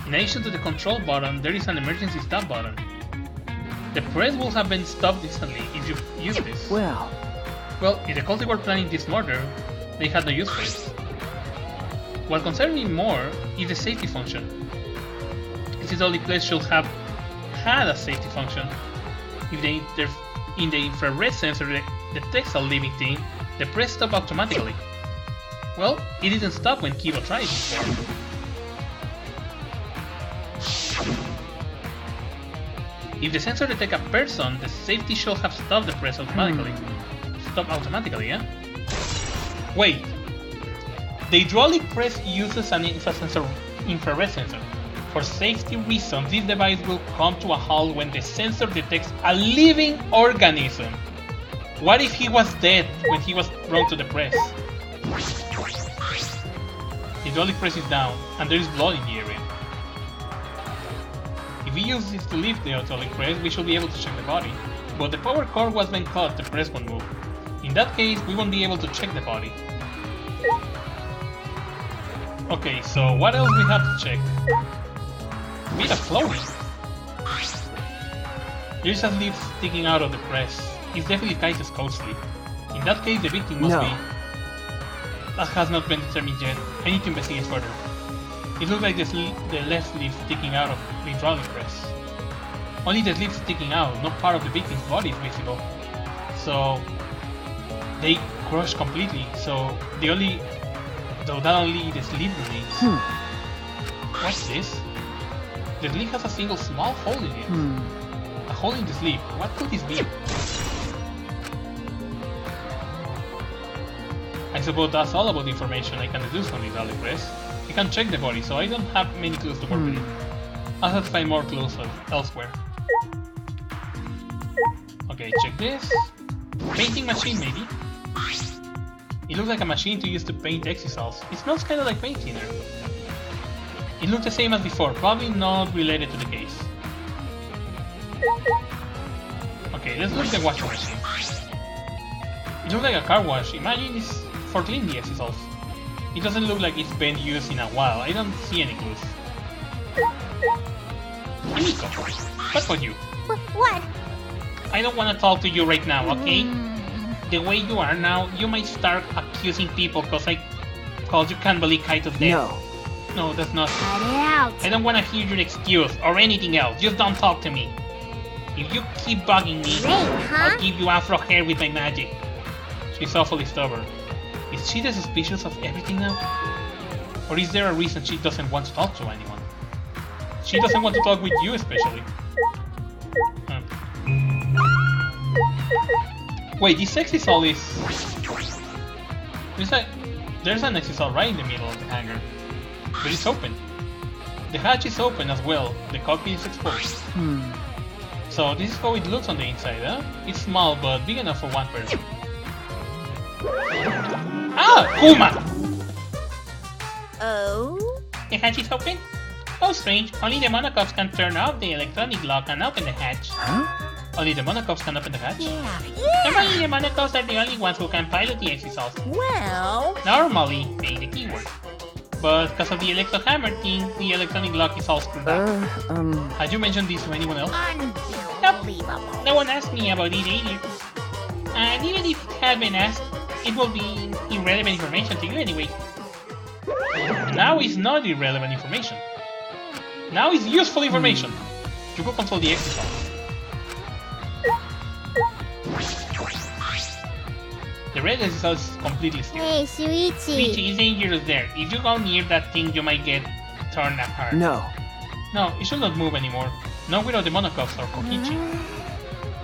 In addition to the control button, there is an emergency stop button. The press will have been stopped instantly if you use this. Well, if the cultists were planning this murder, they had no use for it. What concerns me more is the safety function. This only place should have had a safety function. If in the infrared sensor detects a living thing, the press stops automatically. Well, it didn't stop when Kiba tried it before. If the sensor detects a person, the safety should have stopped the press automatically. Stop automatically, yeah? Wait. The hydraulic press uses an infrared sensor. For safety reasons, this device will come to a halt when the sensor detects a living organism. What if he was dead when he was thrown to the press? The hydraulic press is down, and there is blood in the area. If we use this to lift the hydraulic press, we should be able to check the body. But the power cord was then cut, the press won't move. In that case, we won't be able to check the body. Okay, so what else we have to check? Bit of flowing. There's a sleeve sticking out of the press. It's definitely Kaito's coat sleeve. In that case, the victim must be... That has not been determined yet. I need to investigate further. It looks like the left sleeve sticking out of the hydraulic press. Only the sleeve sticking out, no part of the victim's body is visible. So they crushed completely, so that only the sleeve remains. What's this? The sleeve has a single small hole in it. A hole in the sleeve. What could this be? I suppose that's all about the information I can deduce from the hydraulic press. I can check the body, so I don't have many clues to work with it. I'll have to find more clues elsewhere. Okay, check this. Painting machine, maybe? It looks like a machine to use to paint exisals. It smells kind of like paint thinner. It looks the same as before, probably not related to the case. Okay, let's look at the washing machine. It looks like a car wash. Imagine it's for cleaning the exisals. It doesn't look like it's been used in a while. I don't see any clues. Himiko, what about you? What? I don't want to talk to you right now, okay? The way you are now, you might start accusing people cause you can't believe Kaito's dead. No. No, that's not. Cut it out. I don't want to hear your excuse or anything else. Just don't talk to me. If you keep bugging me, Great, huh? I'll give you afro hair with my magic. She's awfully stubborn. Is she the suspicious of everything now? Or is there a reason she doesn't want to talk to anyone? She doesn't want to talk with you especially. Wait, this exisal is... There's an exisal right in the middle of the hangar. But it's open. The hatch is open as well. The cockpit is exposed. So this is how it looks on the inside, huh? It's small but big enough for one person. Ah! Kuma! Oh? The hatch is open? Oh, strange. Only the monocops can turn off the electronic lock and open the hatch. Huh? Only the monocops can open the hatch? Yeah. Normally, the monocops are the only ones who can pilot the exisals. Well, Normally, being the keyword. But because of the electrohammer thing, the electronic lock is all screwed up. Had you mentioned this to anyone else? unbelievable. No one asked me about it either. And even if it had been asked, it will be irrelevant information to you anyway. Now is not irrelevant information. Now is useful information. You go control the exisals. The red exisal is completely still. Hey, Shuichi. Richie, it's dangerous there. If you go near that thing, you might get turned apart. No. No, it should not move anymore. Not without the monocops or Kokichi.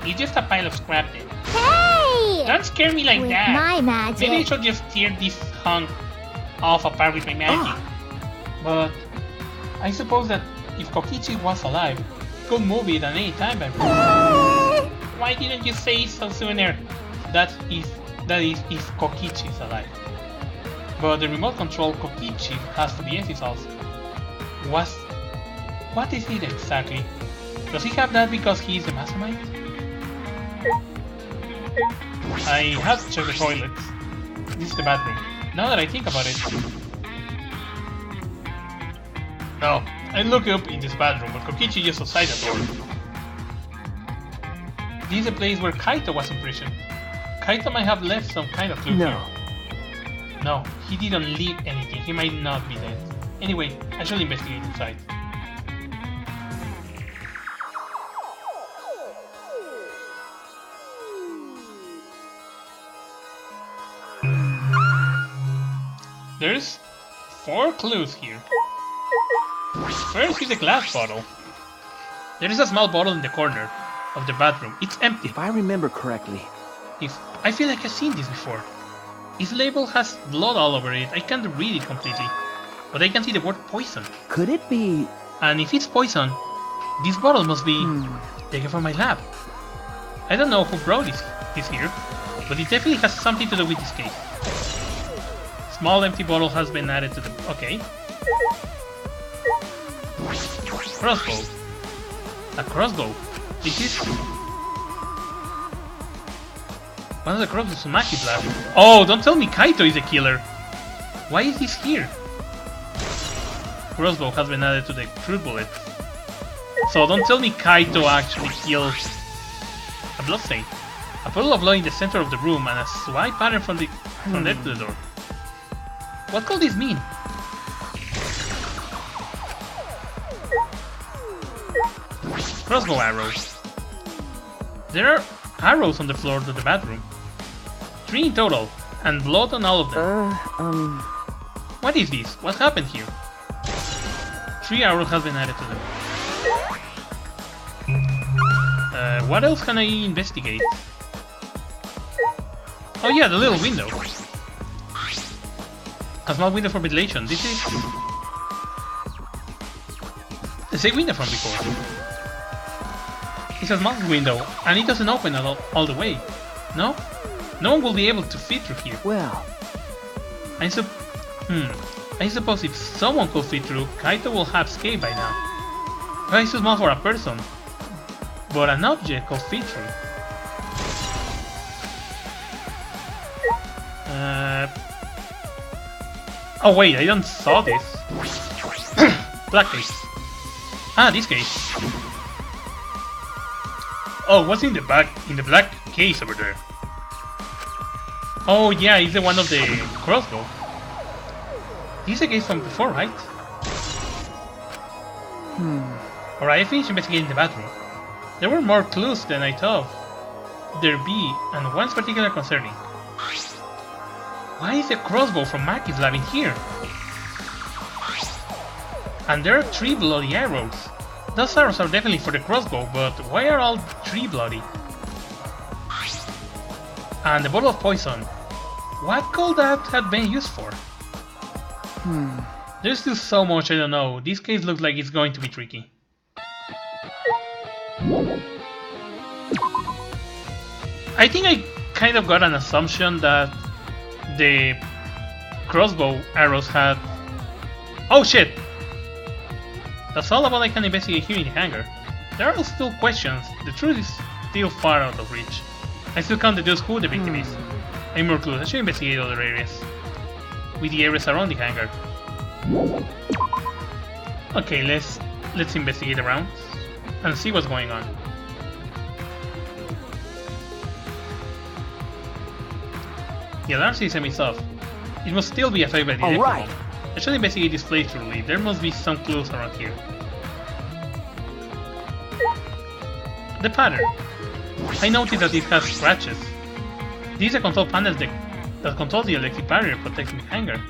It's just a pile of scrap then. Hey! Don't scare me like With that. my magic. Maybe I should just tear this hunk off apart with my magic. But I suppose that if Kokichi was alive, he could move it at any time. Why didn't you say so sooner? That is if Kokichi is alive. But the remote control Kokichi has to be exisals. What is it exactly? Does he have that because he is the mastermind? I have to check the toilets. This is the bathroom. Now that I think about it... No, I look up in this bathroom, but Kokichi just outside the door. This is the place where Kaito was imprisoned. Kaito might have left some kind of clue No. here. No, he didn't leave anything. He might not be dead. Anyway, I shall investigate inside. There's 4 clues here. First is a glass bottle. There is a small bottle in the corner of the bathroom. It's empty. If I remember correctly, I feel like I've seen this before. Its label has blood all over it. I can't read it completely, but I can see the word poison. could it be... And if it's poison, this bottle must be taken from my lab. I don't know who brought this here, but it definitely has something to do with this case. Small empty bottle has been added to the... Okay. Crossbow. A crossbow. This is... one of the crops is Sumaki's lab. Oh, don't tell me Kaito is the killer. Why is this here? Crossbow has been added to the crude bullet. So don't tell me Kaito actually killed a bloodstain. A puddle of blood in the center of the room and a swipe pattern from there to the door. What could this mean? Crossbow arrows. There are arrows on the floor of the bathroom. 3 in total, and blood on all of them. What is this? What happened here? 3 arrows have been added to them. What else can I investigate? Oh yeah, the little window. A small window for ventilation. This The same window from before. It's a small window, and it doesn't open all the way. No? No one will be able to fit through here. Well, I suppose if someone could fit through, Kaito will have escaped by now. Well, it's too small for a person, but an object could fit through. Oh wait, I don't saw this. Black case. Ah, this case. Oh, what's in the black case over there? Oh yeah, it's the one of the crossbow. This is a case from before, right? Alright, I finished investigating the bathroom. There were more clues than I thought there'd be, and one's particularly concerning. Why is the crossbow from Maki's lab in here? And there are 3 bloody arrows. Those arrows are definitely for the crossbow, but why are all 3 bloody? And the bottle of poison. What could that have been used for? There's still so much I don't know. This case looks like it's going to be tricky. I think I kind of got an assumption that the crossbow arrows had... Oh shit! That's all about I can investigate here in the hangar. There are still questions. The truth is still far out of reach. I still can't deduce who the victim is. I need more clues. I should investigate other areas. With the areas around the hangar. Okay, let's investigate around and see what's going on. The alarm system is off. It must still be affected by the electro bomb. I should investigate this place thoroughly. There must be some clues around here. The pattern. I noticed that it has scratches. This is a control panel that controls the electric barrier protecting the hangar.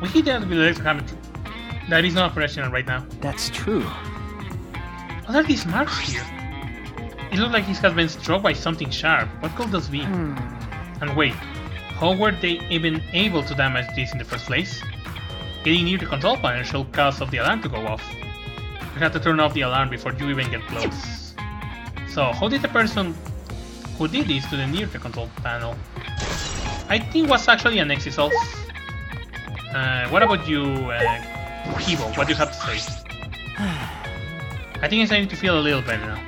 We hit that with electric hammer. That is not operational right now. that's true. What are these marks here? It looks like it has been struck by something sharp. What could those be? And wait, how were they even able to damage this in the first place? Getting near the control panel should cause the alarm to go off. You have to turn off the alarm before you even get close. So, how did the person who did this to the near the control panel? I think it was actually an Exisals. What about you, Kibo? What do you have to say? I think I'm starting to feel a little better now.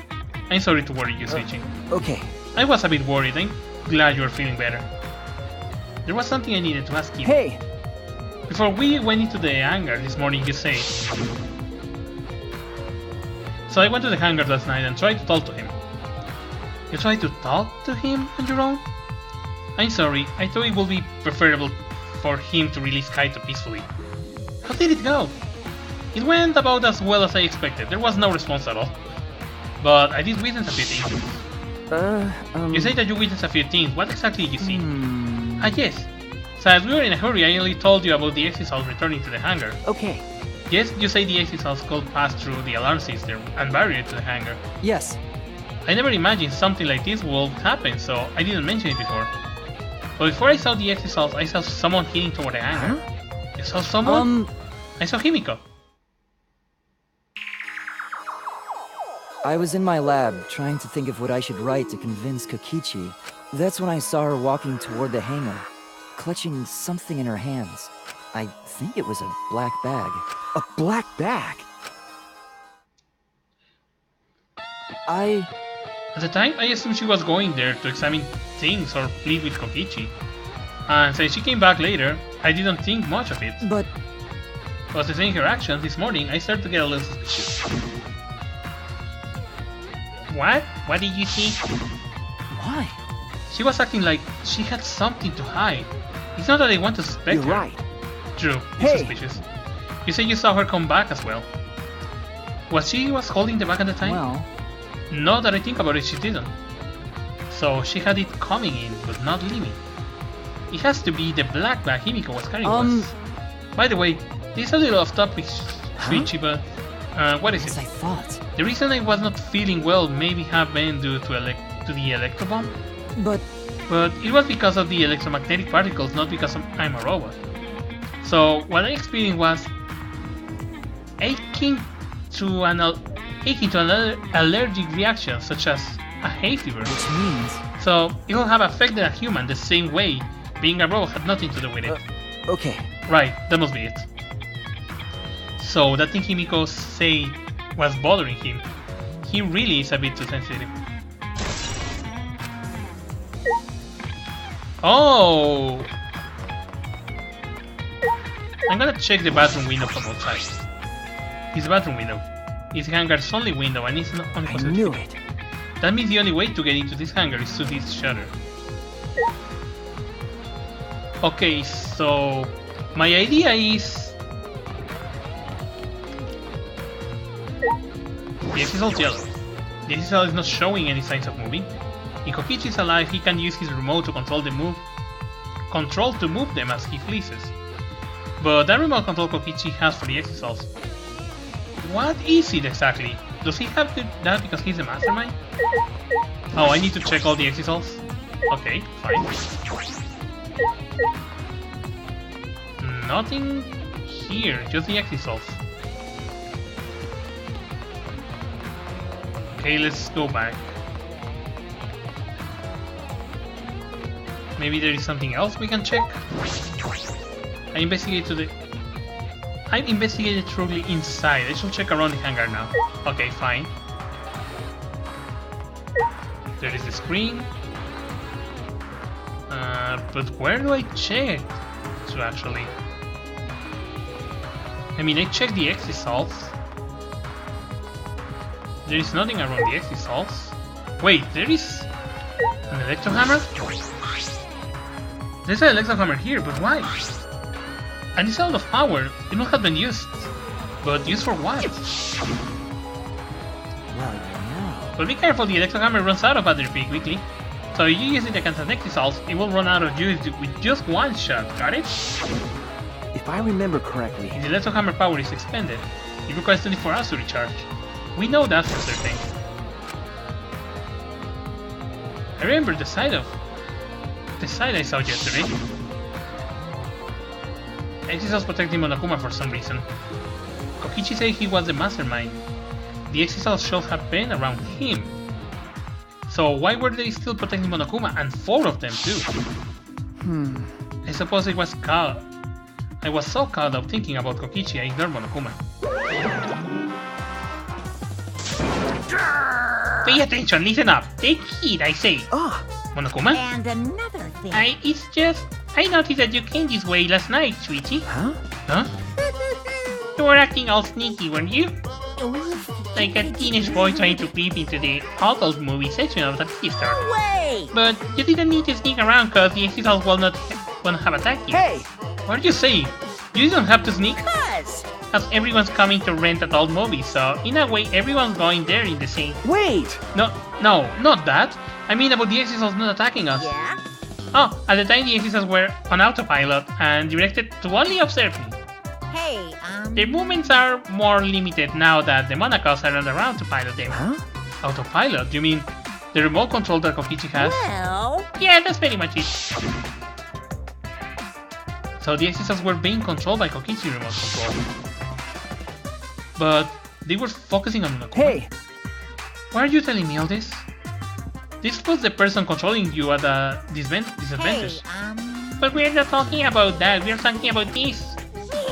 I'm sorry to worry you, Switching. Okay. I was a bit worried. I'm glad you're feeling better. There was something I needed to ask you. Hey! Before we went into the hangar this morning, you say. So I went to the hangar last night and tried to talk to him. You tried to talk to him on your own? I'm sorry, I thought it would be preferable for him to release Kaito peacefully. How did it go? It went about as well as I expected. There was no response at all. But I did witness a few things. You say that you witnessed a few things. What exactly did you see? Ah, yes. So as we were in a hurry, I only told you about the Exisals returning to the hangar. Okay. Yes, you say the Exisals could pass through the alarm system and barrier to the hangar. Yes. I never imagined something like this would happen, so I didn't mention it before. But before I saw the Exisals, I saw someone heading toward the hangar. Huh? You saw someone? I saw Himiko. I was in my lab, trying to think of what I should write to convince Kokichi. That's when I saw her walking toward the hangar, clutching something in her hands. I think it was a black bag. A black bag? At the time, I assumed she was going there to examine things or plead with Kokichi. And since she came back later, I didn't think much of it. But after seeing her actions this morning, I started to get a little suspicious. What? What did you see? why? She was acting like she had something to hide. It's not that I want to suspect You're her. right. True, Hey! it's suspicious. You say you saw her come back as well. Was she holding the bag at the time? Well, Now that I think about it, she didn't. So she had it coming in, but not leaving. It has to be the black bag Himiko was carrying. By the way, this is a little off topic, Switchy, but what is as I it? thought. The reason I was not feeling well maybe have been due to the electro bomb, But but it was because of the electromagnetic particles, not because I'm a robot. So what I experienced was aching to an allergic reaction, such as a hay fever. Which means... So it will have affected a human the same way. Being a robot had nothing to do with it. Okay. Right, that must be it. So that thing Himiko say was bothering him. He really is a bit too sensitive. Oh! I'm gonna check the bathroom window from outside. His bathroom window. It's the hangar's only window and it's not only I knew it. That means the only way to get into this hangar is through this shutter. Okay, so my idea is the exit is all yellow. The exit is not showing any signs of moving. If Kokichi is alive, he can use his remote to control to move them as he pleases. But that remote control Kokichi has for the exisals. What is it exactly? Does he have that because he's the mastermind? Oh, I need to check all the exisals? Okay, fine. Nothing here, just the exisals. Okay, let's go back. Maybe there is something else we can check? I investigated thoroughly inside. I should check around the hangar now. Okay, fine. There is the screen. But where do I check to actually? I mean, I checked the exisals. There is nothing around the exisals. Wait, there is an electro hammer? There's an electro hammer here, but why? And it's out of power. It must have been used. But used for what? Well, you know. But be careful, the electro hammer runs out of battery pretty quickly. So if you use it against an exisals, it will run out of juice with just one shot, got it? If I remember correctly... If the electro hammer power is expended, it requires 24 hours to recharge. We know that for certain. I remember the side I saw yesterday. Exisals protecting Monokuma for some reason. Kokichi said he was the mastermind. The exisals should have been around him. So why were they still protecting Monokuma, and 4 of them too? I suppose I was so caught up thinking about Kokichi I ignored Monokuma. Pay attention, listen up, take heed, I say. Monokuma? And another thing. I noticed that you came this way last night, sweetie. Huh? Huh? You were acting all sneaky, weren't you? Like a teenage boy trying to creep into the adult movie section of the store. Wait! But you didn't need to sneak around because the exisals won't have attacked you. Hey! What are you saying? You don't have to sneak? Cuz! Because everyone's coming to rent adult movies, so in a way everyone's going there in the same... Wait! No, not that. I mean about the exisals not attacking us. Yeah? Oh, at the time the exisals were on autopilot and directed to only observe me. Hey, Their movements are more limited now that the Monacos are not around to pilot them. Huh? Autopilot? You mean the remote control that Kokichi has? well... Yeah, that's pretty much it. So the exisals were being controlled by Kokichi remote control. But they were focusing on Monokuma. Hey! Why are you telling me all this? This puts the person controlling you at a disadvantage. Hey, But we're not talking about that, we're talking about this.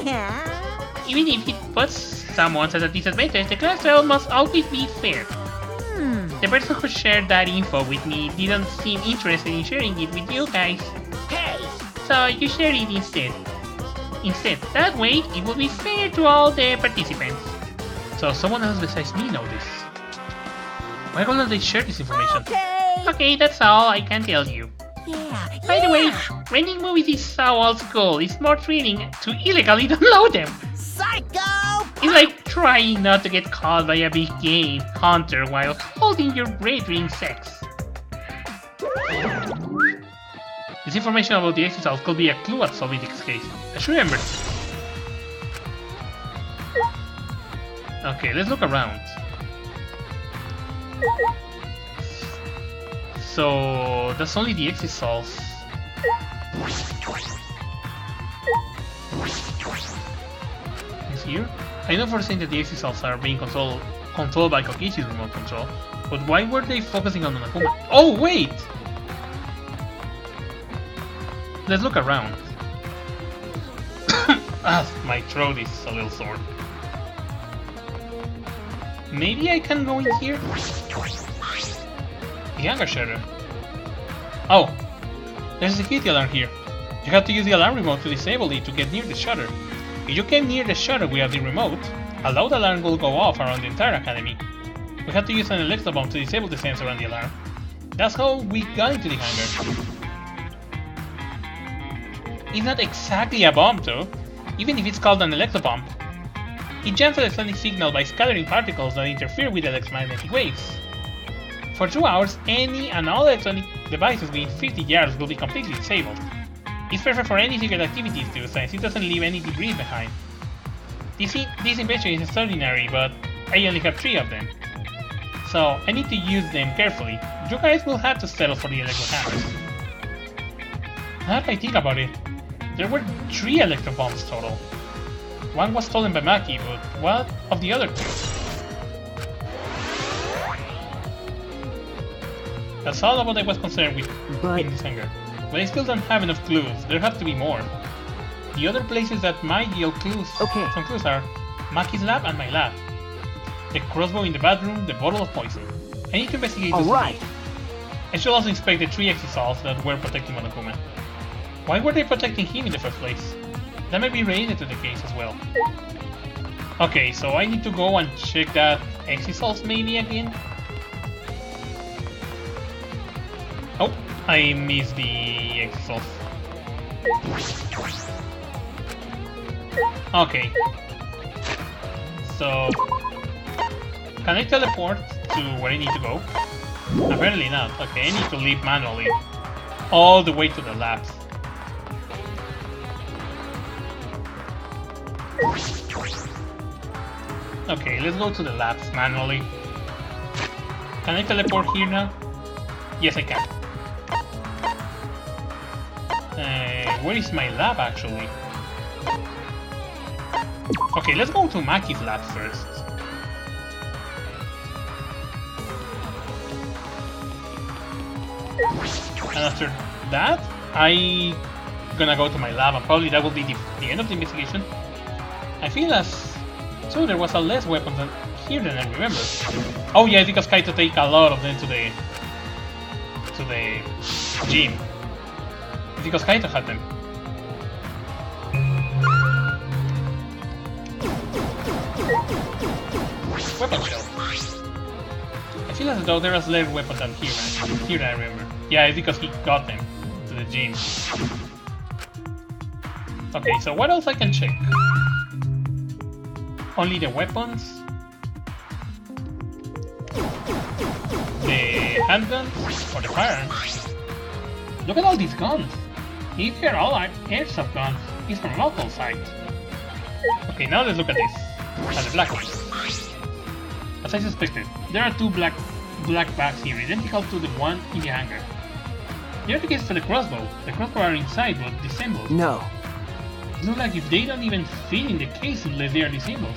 yeah... Even if it puts someone at a disadvantage, the class trial must always be fair. The person who shared that info with me didn't seem interested in sharing it with you guys. Hey! So you share it instead. That way, it will be fair to all the participants. So someone else besides me know this. Why don't they share this information? Okay, that's all I can tell you. Yeah, By the way, renting movies is so old school. It's more thrilling to illegally download them. Psycho! It's like trying not to get caught by a big game hunter while holding your breath during sex. This information about the exisals could be a clue at solving this case. I should remember. Okay, let's look around. So that's only the exisals. is here? I know for saying that the exi-cells are being controlled by Kokichi's remote control, but why were they focusing on Monokuma? Oh wait! Let's look around. Ah, my throat is a little sore. Maybe I can go in here? The hangar shutter. Oh, there's a security alarm here. You have to use the alarm remote to disable it to get near the shutter. If you came near the shutter without the remote, a loud alarm will go off around the entire academy. We had to use an electro bomb to disable the sensor and the alarm. That's how we got into the hangar. It's not exactly a bomb though, even if it's called an electro bomb. It jams the electronic signal by scattering particles that interfere with electromagnetic waves. For 2 hours, any and all electronic devices within 50 yards will be completely disabled. It's perfect for any secret activities too, since it doesn't leave any debris behind. This invention is extraordinary, but I only have 3 of them. So I need to use them carefully. You guys will have to settle for the electro hammers. Now that I think about it, there were 3 electro bombs total. One was stolen by Maki, but what of the other 2? That's all of what I was concerned with in this hangar. But I still don't have enough clues. There have to be more. The other places that might yield clues, some clues are Maki's lab and my lab. The crossbow in the bathroom, the bottle of poison. I need to investigate those. Alright. I should also inspect the 3 exi-cells that were protecting Monokuma. Why were they protecting him in the first place? That might be related to the case as well. Okay, so I need to go and check that exi-cells maybe again? Oh, I missed the exi-cells. Okay. So, can I teleport to where I need to go? Apparently not. Okay, I need to leave manually. All the way to the labs. Okay, let's go to the labs manually. Can I teleport here now? Yes, I can. Where is my lab actually? Okay, let's go to Maki's lab first. And after that, I'm gonna go to my lab, and probably that will be the end of the investigation. I feel as so there was a less weapons here than I remember. Oh yeah, because Kaito take a lot of them to the gym. It's because Kaito had them. Weapon shelf. I feel as though there was less weapons than here than I remember. Yeah, it's because he got them to the gym. Okay, so what else I can check? Only the weapons, the handguns, or the firearms. Look at all these guns! These are all airsoft guns. These from local sites. Okay, now let's look at this. At the black ones. As I suspected, there are 2 black bags here, identical to the one in the hangar. They are the case for the crossbow. The crossbow are inside but disassembled. No. It looks like if they don't even fit in the case unless they are disabled.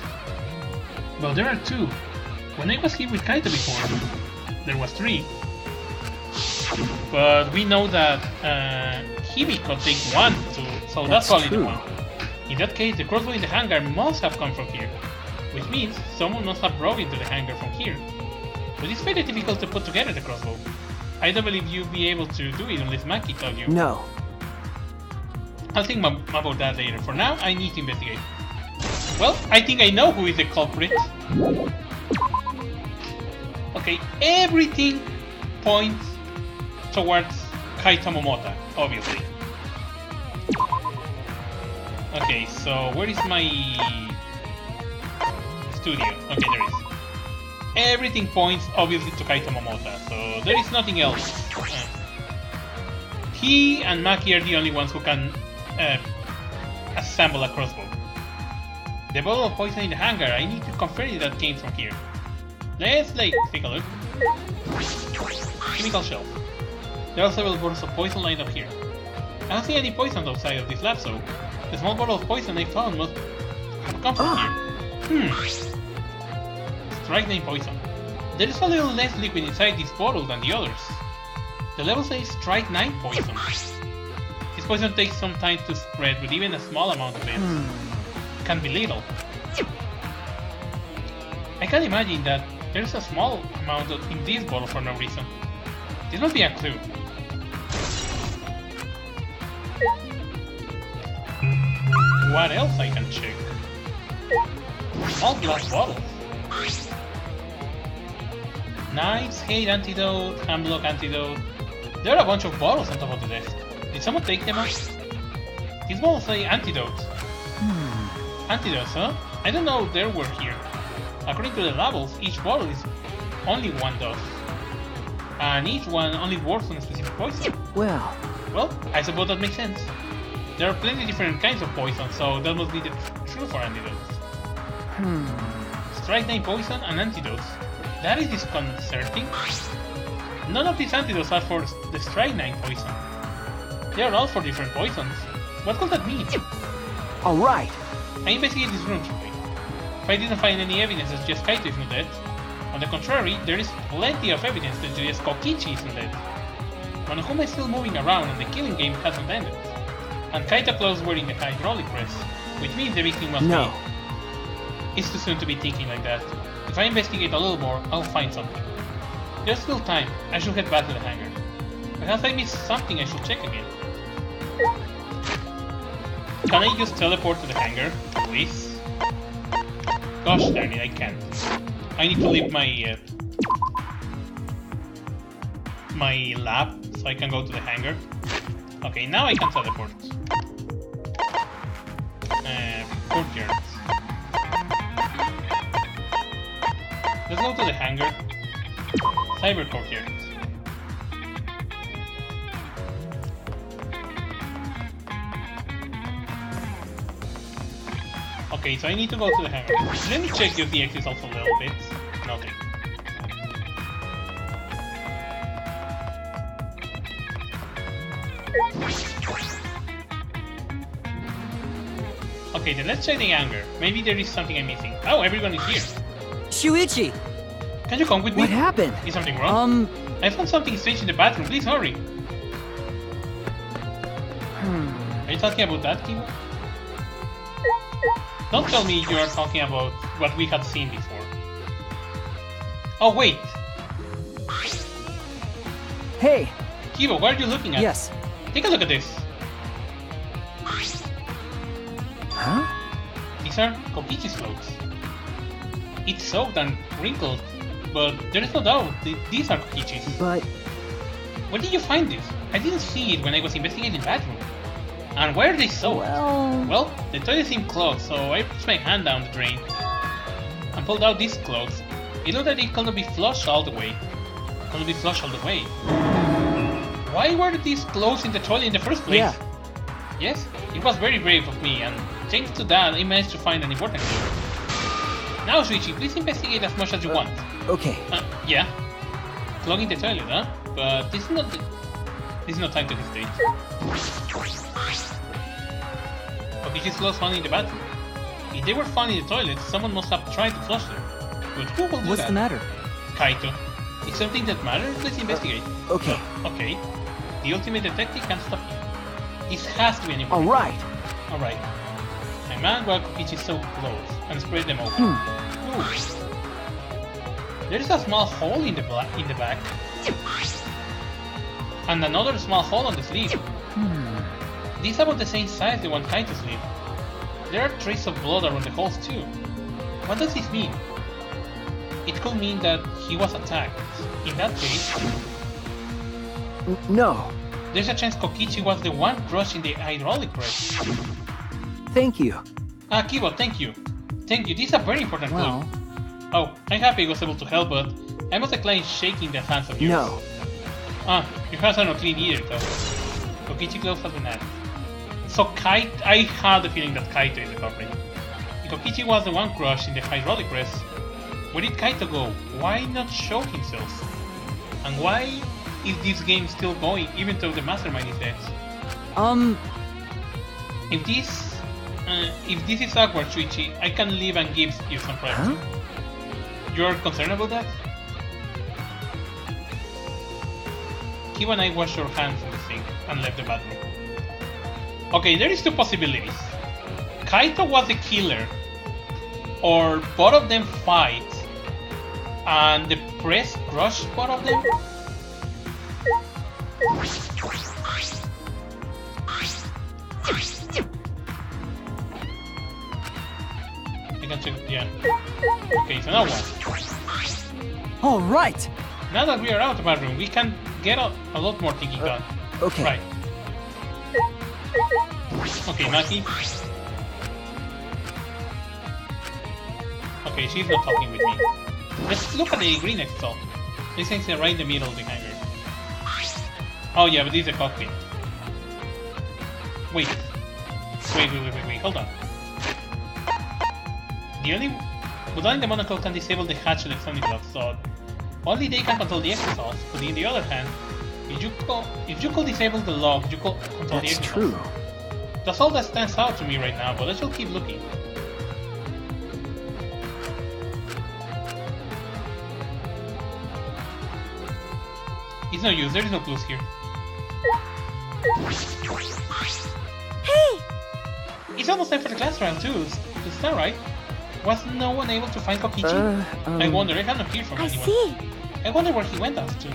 Well, there are 2. When I was here with Kaito before, there was 3. But we know that Hibik could take 1, so that's probably the one. In that case, the crossbow in the hangar must have come from here, which means someone must have broken into the hangar from here. But it's very difficult to put together the crossbow. I don't believe you'll be able to do it unless Maki told you. No. I'll think about that later. For now, I need to investigate. Well, I think I know who is the culprit. Okay, everything points towards Kaito Momota, obviously. Okay, so where is my studio? Okay, there is. Everything points obviously to Kaito Momota, so there is nothing else. He and Maki are the only ones who can assemble a crossbow. The bottle of poison in the hangar, I need to confirm that came from here. Let's take a look. Chemical shelf. There are several bottles of poison lined up here. I don't see any poison outside of this lab, so the small bottle of poison I found must have confront here. Strike 9 poison. There is a little less liquid inside this bottle than the others. The level says strike 9 poison. This poison takes some time to spread, but even a small amount of it can be lethal. I can imagine that there's a small amount in this bottle for no reason. This must be a clue. What else I can check? All glass bottles. Knives, hate antidote, hemlock antidote. There are a bunch of bottles on top of the desk. Did someone take them out? These bottles say antidotes. Antidotes, huh? I don't know there were here. According to the labels, each bottle is only one dose. And each one only works on a specific poison. Well, I suppose that makes sense. There are plenty different kinds of poison, so that must be the true for antidotes. Strike 9 poison and antidotes. That is disconcerting. None of these antidotes are for the strike 9 poison. They are all for different poisons. What could that mean? alright. I investigate this room today. If I didn't find any evidence that just Kaito is not dead, on the contrary, there is plenty of evidence that just Kokichi isn't dead. Monokuma is still moving around and the killing game hasn't ended. And Kaito clothes wearing the hydraulic press, which means the victim must be. It's too soon to be thinking like that. If I investigate a little more, I'll find something. There's still time. I should head back to the hangar. Perhaps I missed something I should check again. Can I just teleport to the hangar, please? Gosh darn it, I can't. I need to leave my my lab so I can go to the hangar. Okay, now I can teleport. Courtyards. Let's go to the hangar. Cyber courtyards. Okay, so I need to go to the hangar. Let me check if the exit also a little bit. Nothing. Okay, then let's check the hangar. Maybe there is something I'm missing. Oh, everyone is here. Shuichi! Can you come with me? What happened? Is something wrong? I found something strange in the bathroom. Please hurry. Are you talking about that, Kibo? Don't tell me you are talking about what we had seen before. Oh, wait! Hey! Kibo, what are you looking at? Yes. Take a look at this. Huh? These are Kokichi's clothes. It's soaked and wrinkled, but there is no doubt these are Kokichi's. But... Where did you find this? I didn't see it when I was investigating the bathroom. And where are they soaked? Well, the toilet seemed clogged, so I pushed my hand down the drain and pulled out these clothes. It looked like it couldn't be flushed all the way. Why were these clothes in the toilet in the first place? Yeah. Yes, it was very brave of me, and thanks to that, I managed to find an important clue. Now, Shuichi, please investigate as much as you want. Okay. Yeah. Clogging the toilet, huh? But this is not time to hesitate. Kokichi's clothes found in the bathroom. If they were found in the toilet, someone must have tried to flush them. But who will do that? What's the matter? Kaito. Is something that matters? Let's investigate. Okay. Okay. The ultimate detective can't stop you. This has to be an important. Alright. Alright. My man grabbed Kokichi's soaked clothes and spread them over. Ooh. There is a small hole in the back. And another small hole on the sleeve. These are about the same size the one Kaito's sleeve. There are traces of blood around the holes too. What does this mean? It could mean that he was attacked. In that case... No. There's a chance Kokichi was the one crushed in the hydraulic press. Thank you. Kibo, thank you. Thank you, this is a very important clue. Well... Oh, I'm happy I was able to help, but I must decline shaking the hands of yours. No. Your hands are not clean either, though. Kokichi clothes have been added. So I had the feeling that Kaito is the culprit. If Kokichi was the one crushed in the hydraulic press, where did Kaito go? Why not show himself? And why is this game still going, even though the mastermind is dead? If this If this is awkward, Shuichi, I can leave and give you some privacy. You're concerned about that? Kiba and I washed our hands in the sink and left the bathroom. Okay, there is two possibilities. Kaito was the killer, or both of them fight, and the press crushed both of them? I can check, yeah. Okay, so now what? All right. Now that we are out of the bathroom, we can get a lot more thinking done. Okay. Right. Okay, Maki. Okay, she's not talking with me. Let's look at the green exalt. This thing's right in the middle of the hangar. Oh yeah, but this is a cockpit. Wait, hold on. But only the monocle can disable the hatch electronic lock, so only they can control the exhaust. But on the other hand, if you could disable the lock, you could control the exhaust. That's true. That's all that stands out to me right now, but I shall keep looking. It's no use, there is no clues here. Hey! It's almost time for the class trial too, is that right? Was no one able to find Kokichi? I wonder, I haven't heard from I anyone. see. I wonder where he went off to.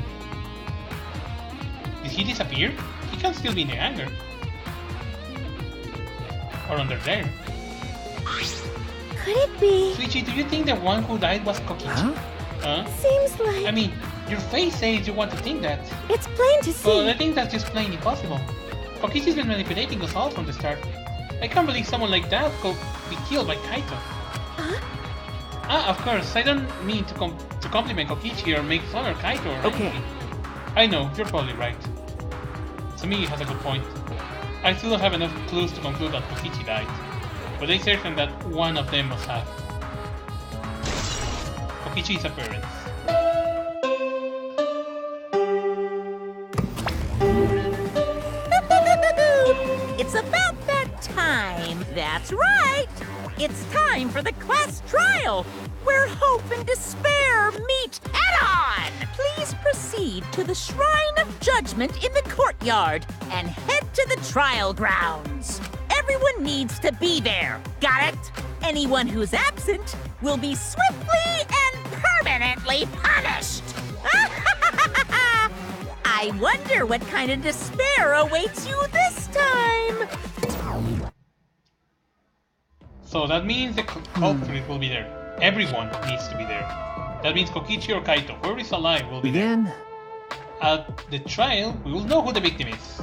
Did he disappear? He can still be in the hangar. Or under there. Could it be? Suichi, do you think the one who died was Kokichi? Huh? Seems like... I mean, your face says you want to think that. It's plain to see. But I think that's just plain impossible. Kokichi's been manipulating us all from the start. I can't believe someone like that could be killed by Kaito. Of course, I don't mean to compliment Kokichi or make fun of Kaito or anything. I know, you're probably right. Sumi has a good point. I still don't have enough clues to conclude that Kokichi died, but I'm certain that one of them must have. Kokichi's appearance. It's about that time. That's right. It's time for the class trial, where hope and despair meet head-on. Please proceed to the Shrine of Judgment in the courtyard and head to the trial grounds. Everyone needs to be there. Got it? Anyone who's absent will be swiftly and permanently punished. I wonder what kind of despair awaits you this time. So that means the culprit will be there. Everyone needs to be there. That means Kokichi or Kaito, whoever is alive, will be there. At the trial, we will know who the victim is.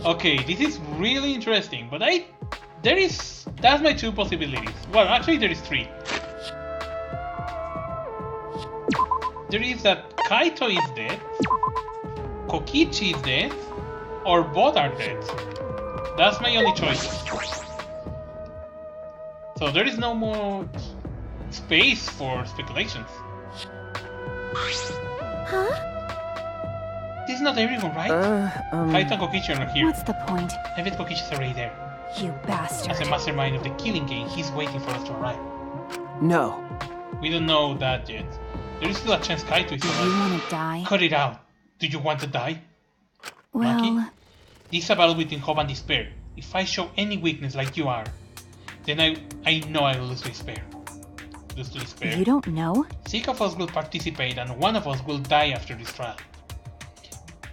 Okay, this is really interesting, but that's my two possibilities. Well, actually there is three. There is that Kaito is dead, Kokichi is dead, or both are dead. That's my only choice. So there is no more space for speculations. Huh? This is not everyone, right? Kaito and Kokichi are not here. What's the point? I bet Kokichi's already there. You bastard. As a mastermind of the killing game, he's waiting for us to arrive. No. We don't know that yet. There is still a chance Kaito is Do you alive. want to die? Cut it out. Do you want to die? Well, Maki? This is a battle between hope and despair. If I show any weakness like you are, then I know I will lose to despair. Lose to despair. you don't know? 6 of us will participate and 1 of us will die after this trial.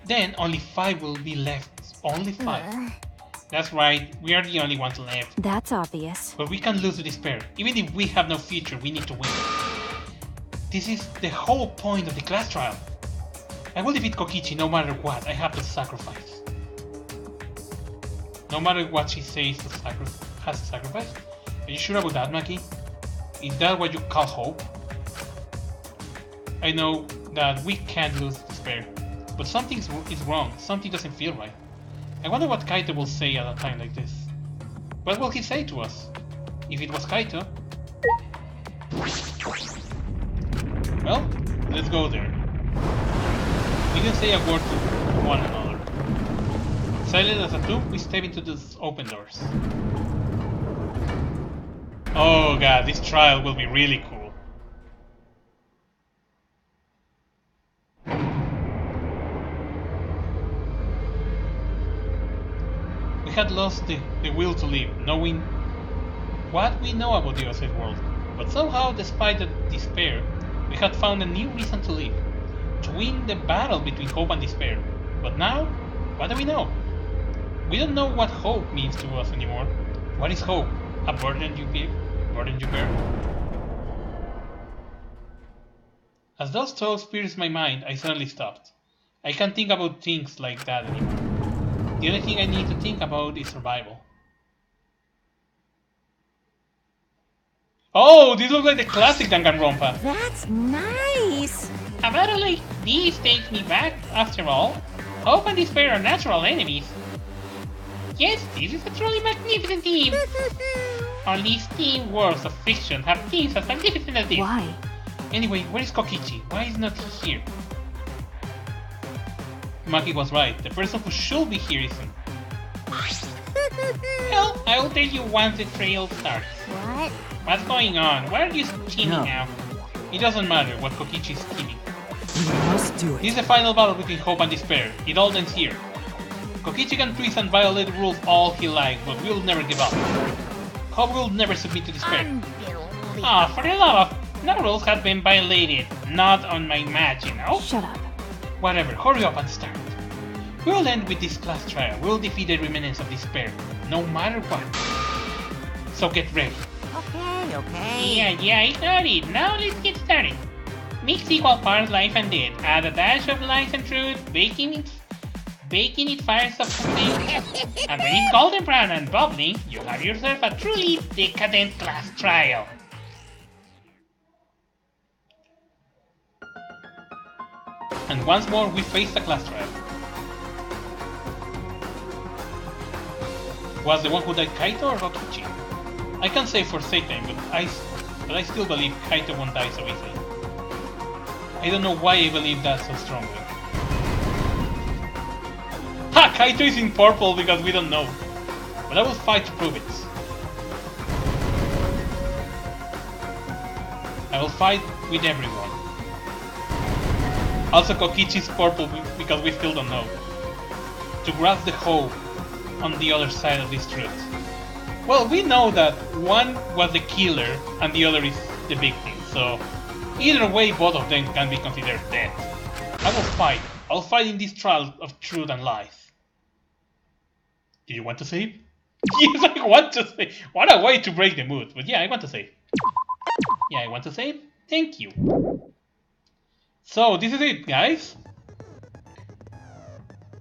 Then only 5 will be left. Only 5. That's right, we are the only ones left. That's obvious. But we can't lose to despair. Even if we have no future, we need to win. This is the whole point of the class trial. I will defeat Kokichi no matter what. I have to sacrifice. No matter what she says has to sacrifice? Are you sure about that, Maki? Is that what you call hope? I know that we can't lose despair, but something is wrong. Something doesn't feel right. I wonder what Kaito will say at a time like this. What will he say to us? If it was Kaito... Well, let's go there. We can say a word to one another. Silent as a tomb, we step into these open doors. Oh god, this trial will be really cool. We had lost the will to live, knowing what we know about the outside world. But somehow, despite the despair, we had found a new reason to live. To win the battle between hope and despair. But now, what do we know? We don't know what hope means to us anymore. What is hope? A burden you give? Burden you bear? As those thoughts pierced my mind, I suddenly stopped. I can't think about things like that anymore. The only thing I need to think about is survival. Oh, this looks like the classic Danganronpa. That's nice. A battle like this takes me back, after all. Hope and despair are natural enemies. Yes, this is a truly magnificent team. Only Steam worlds of fiction have teams as magnificent as this. Why? Anyway, where is Kokichi? Why is not he here? Maki was right. The person who should be here isn't. Well, I will tell you once the trail starts. What? What's going on? Why are you scheming No. now? It doesn't matter what Kokichi is scheming. We must do This it. is the final battle between hope and despair. It all ends here. Kokichi can twist and violate the rules all he likes, but we'll never give up. Hope will never submit to despair. Unbelievable. Ah, for the love of... No rules have been violated. Not on my match, you know? Shut up. Whatever, hurry up and start. We'll end with this class trial. We'll defeat the remnants of despair, no matter what. So get ready. Okay. Yeah, I got it. Now let's get started. Mix equal parts life and death. Add a dash of lies and truth, baking it fires of something. And when it's golden brown and bubbling, you have yourself a truly decadent class trial. And once more, we face the class trial. Was the one who died Kaito or Rokichi? I can't say for certain, but I still believe Kaito won't die so easily. I don't know why I believe that so strongly. Ha! Kaito is in purple because we don't know. But I will fight to prove it. I will fight with everyone. Also Kokichi is purple because we still don't know. To grasp the hope on the other side of this truth. Well, we know that one was the killer and the other is the victim, so either way both of them can be considered dead. I will fight. I'll fight in this trial of truth and lies. Do you want to save? Yes, I want to save. What a way to break the mood, but yeah, I want to save. Yeah, I want to save. Thank you. So, this is it, guys.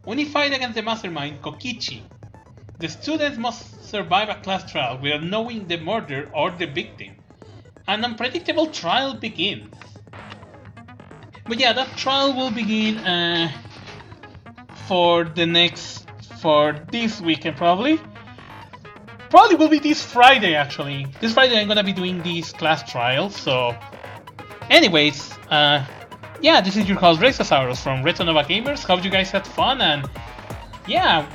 When you fight against the mastermind, Kokichi, the students must survive a class trial without knowing the murderer or the victim. An unpredictable trial begins. But yeah, that trial will begin for this weekend probably. Probably will be this Friday actually. This Friday I'm gonna be doing these class trials, so... Anyways, yeah, this is your host Rexo Sauros from Retro Nova Gamers. Hope you guys had fun, and yeah,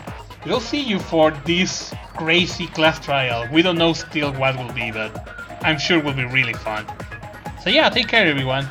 we'll see you for this crazy class trial. We don't know still what will be, but I'm sure it will be really fun. So yeah, take care everyone.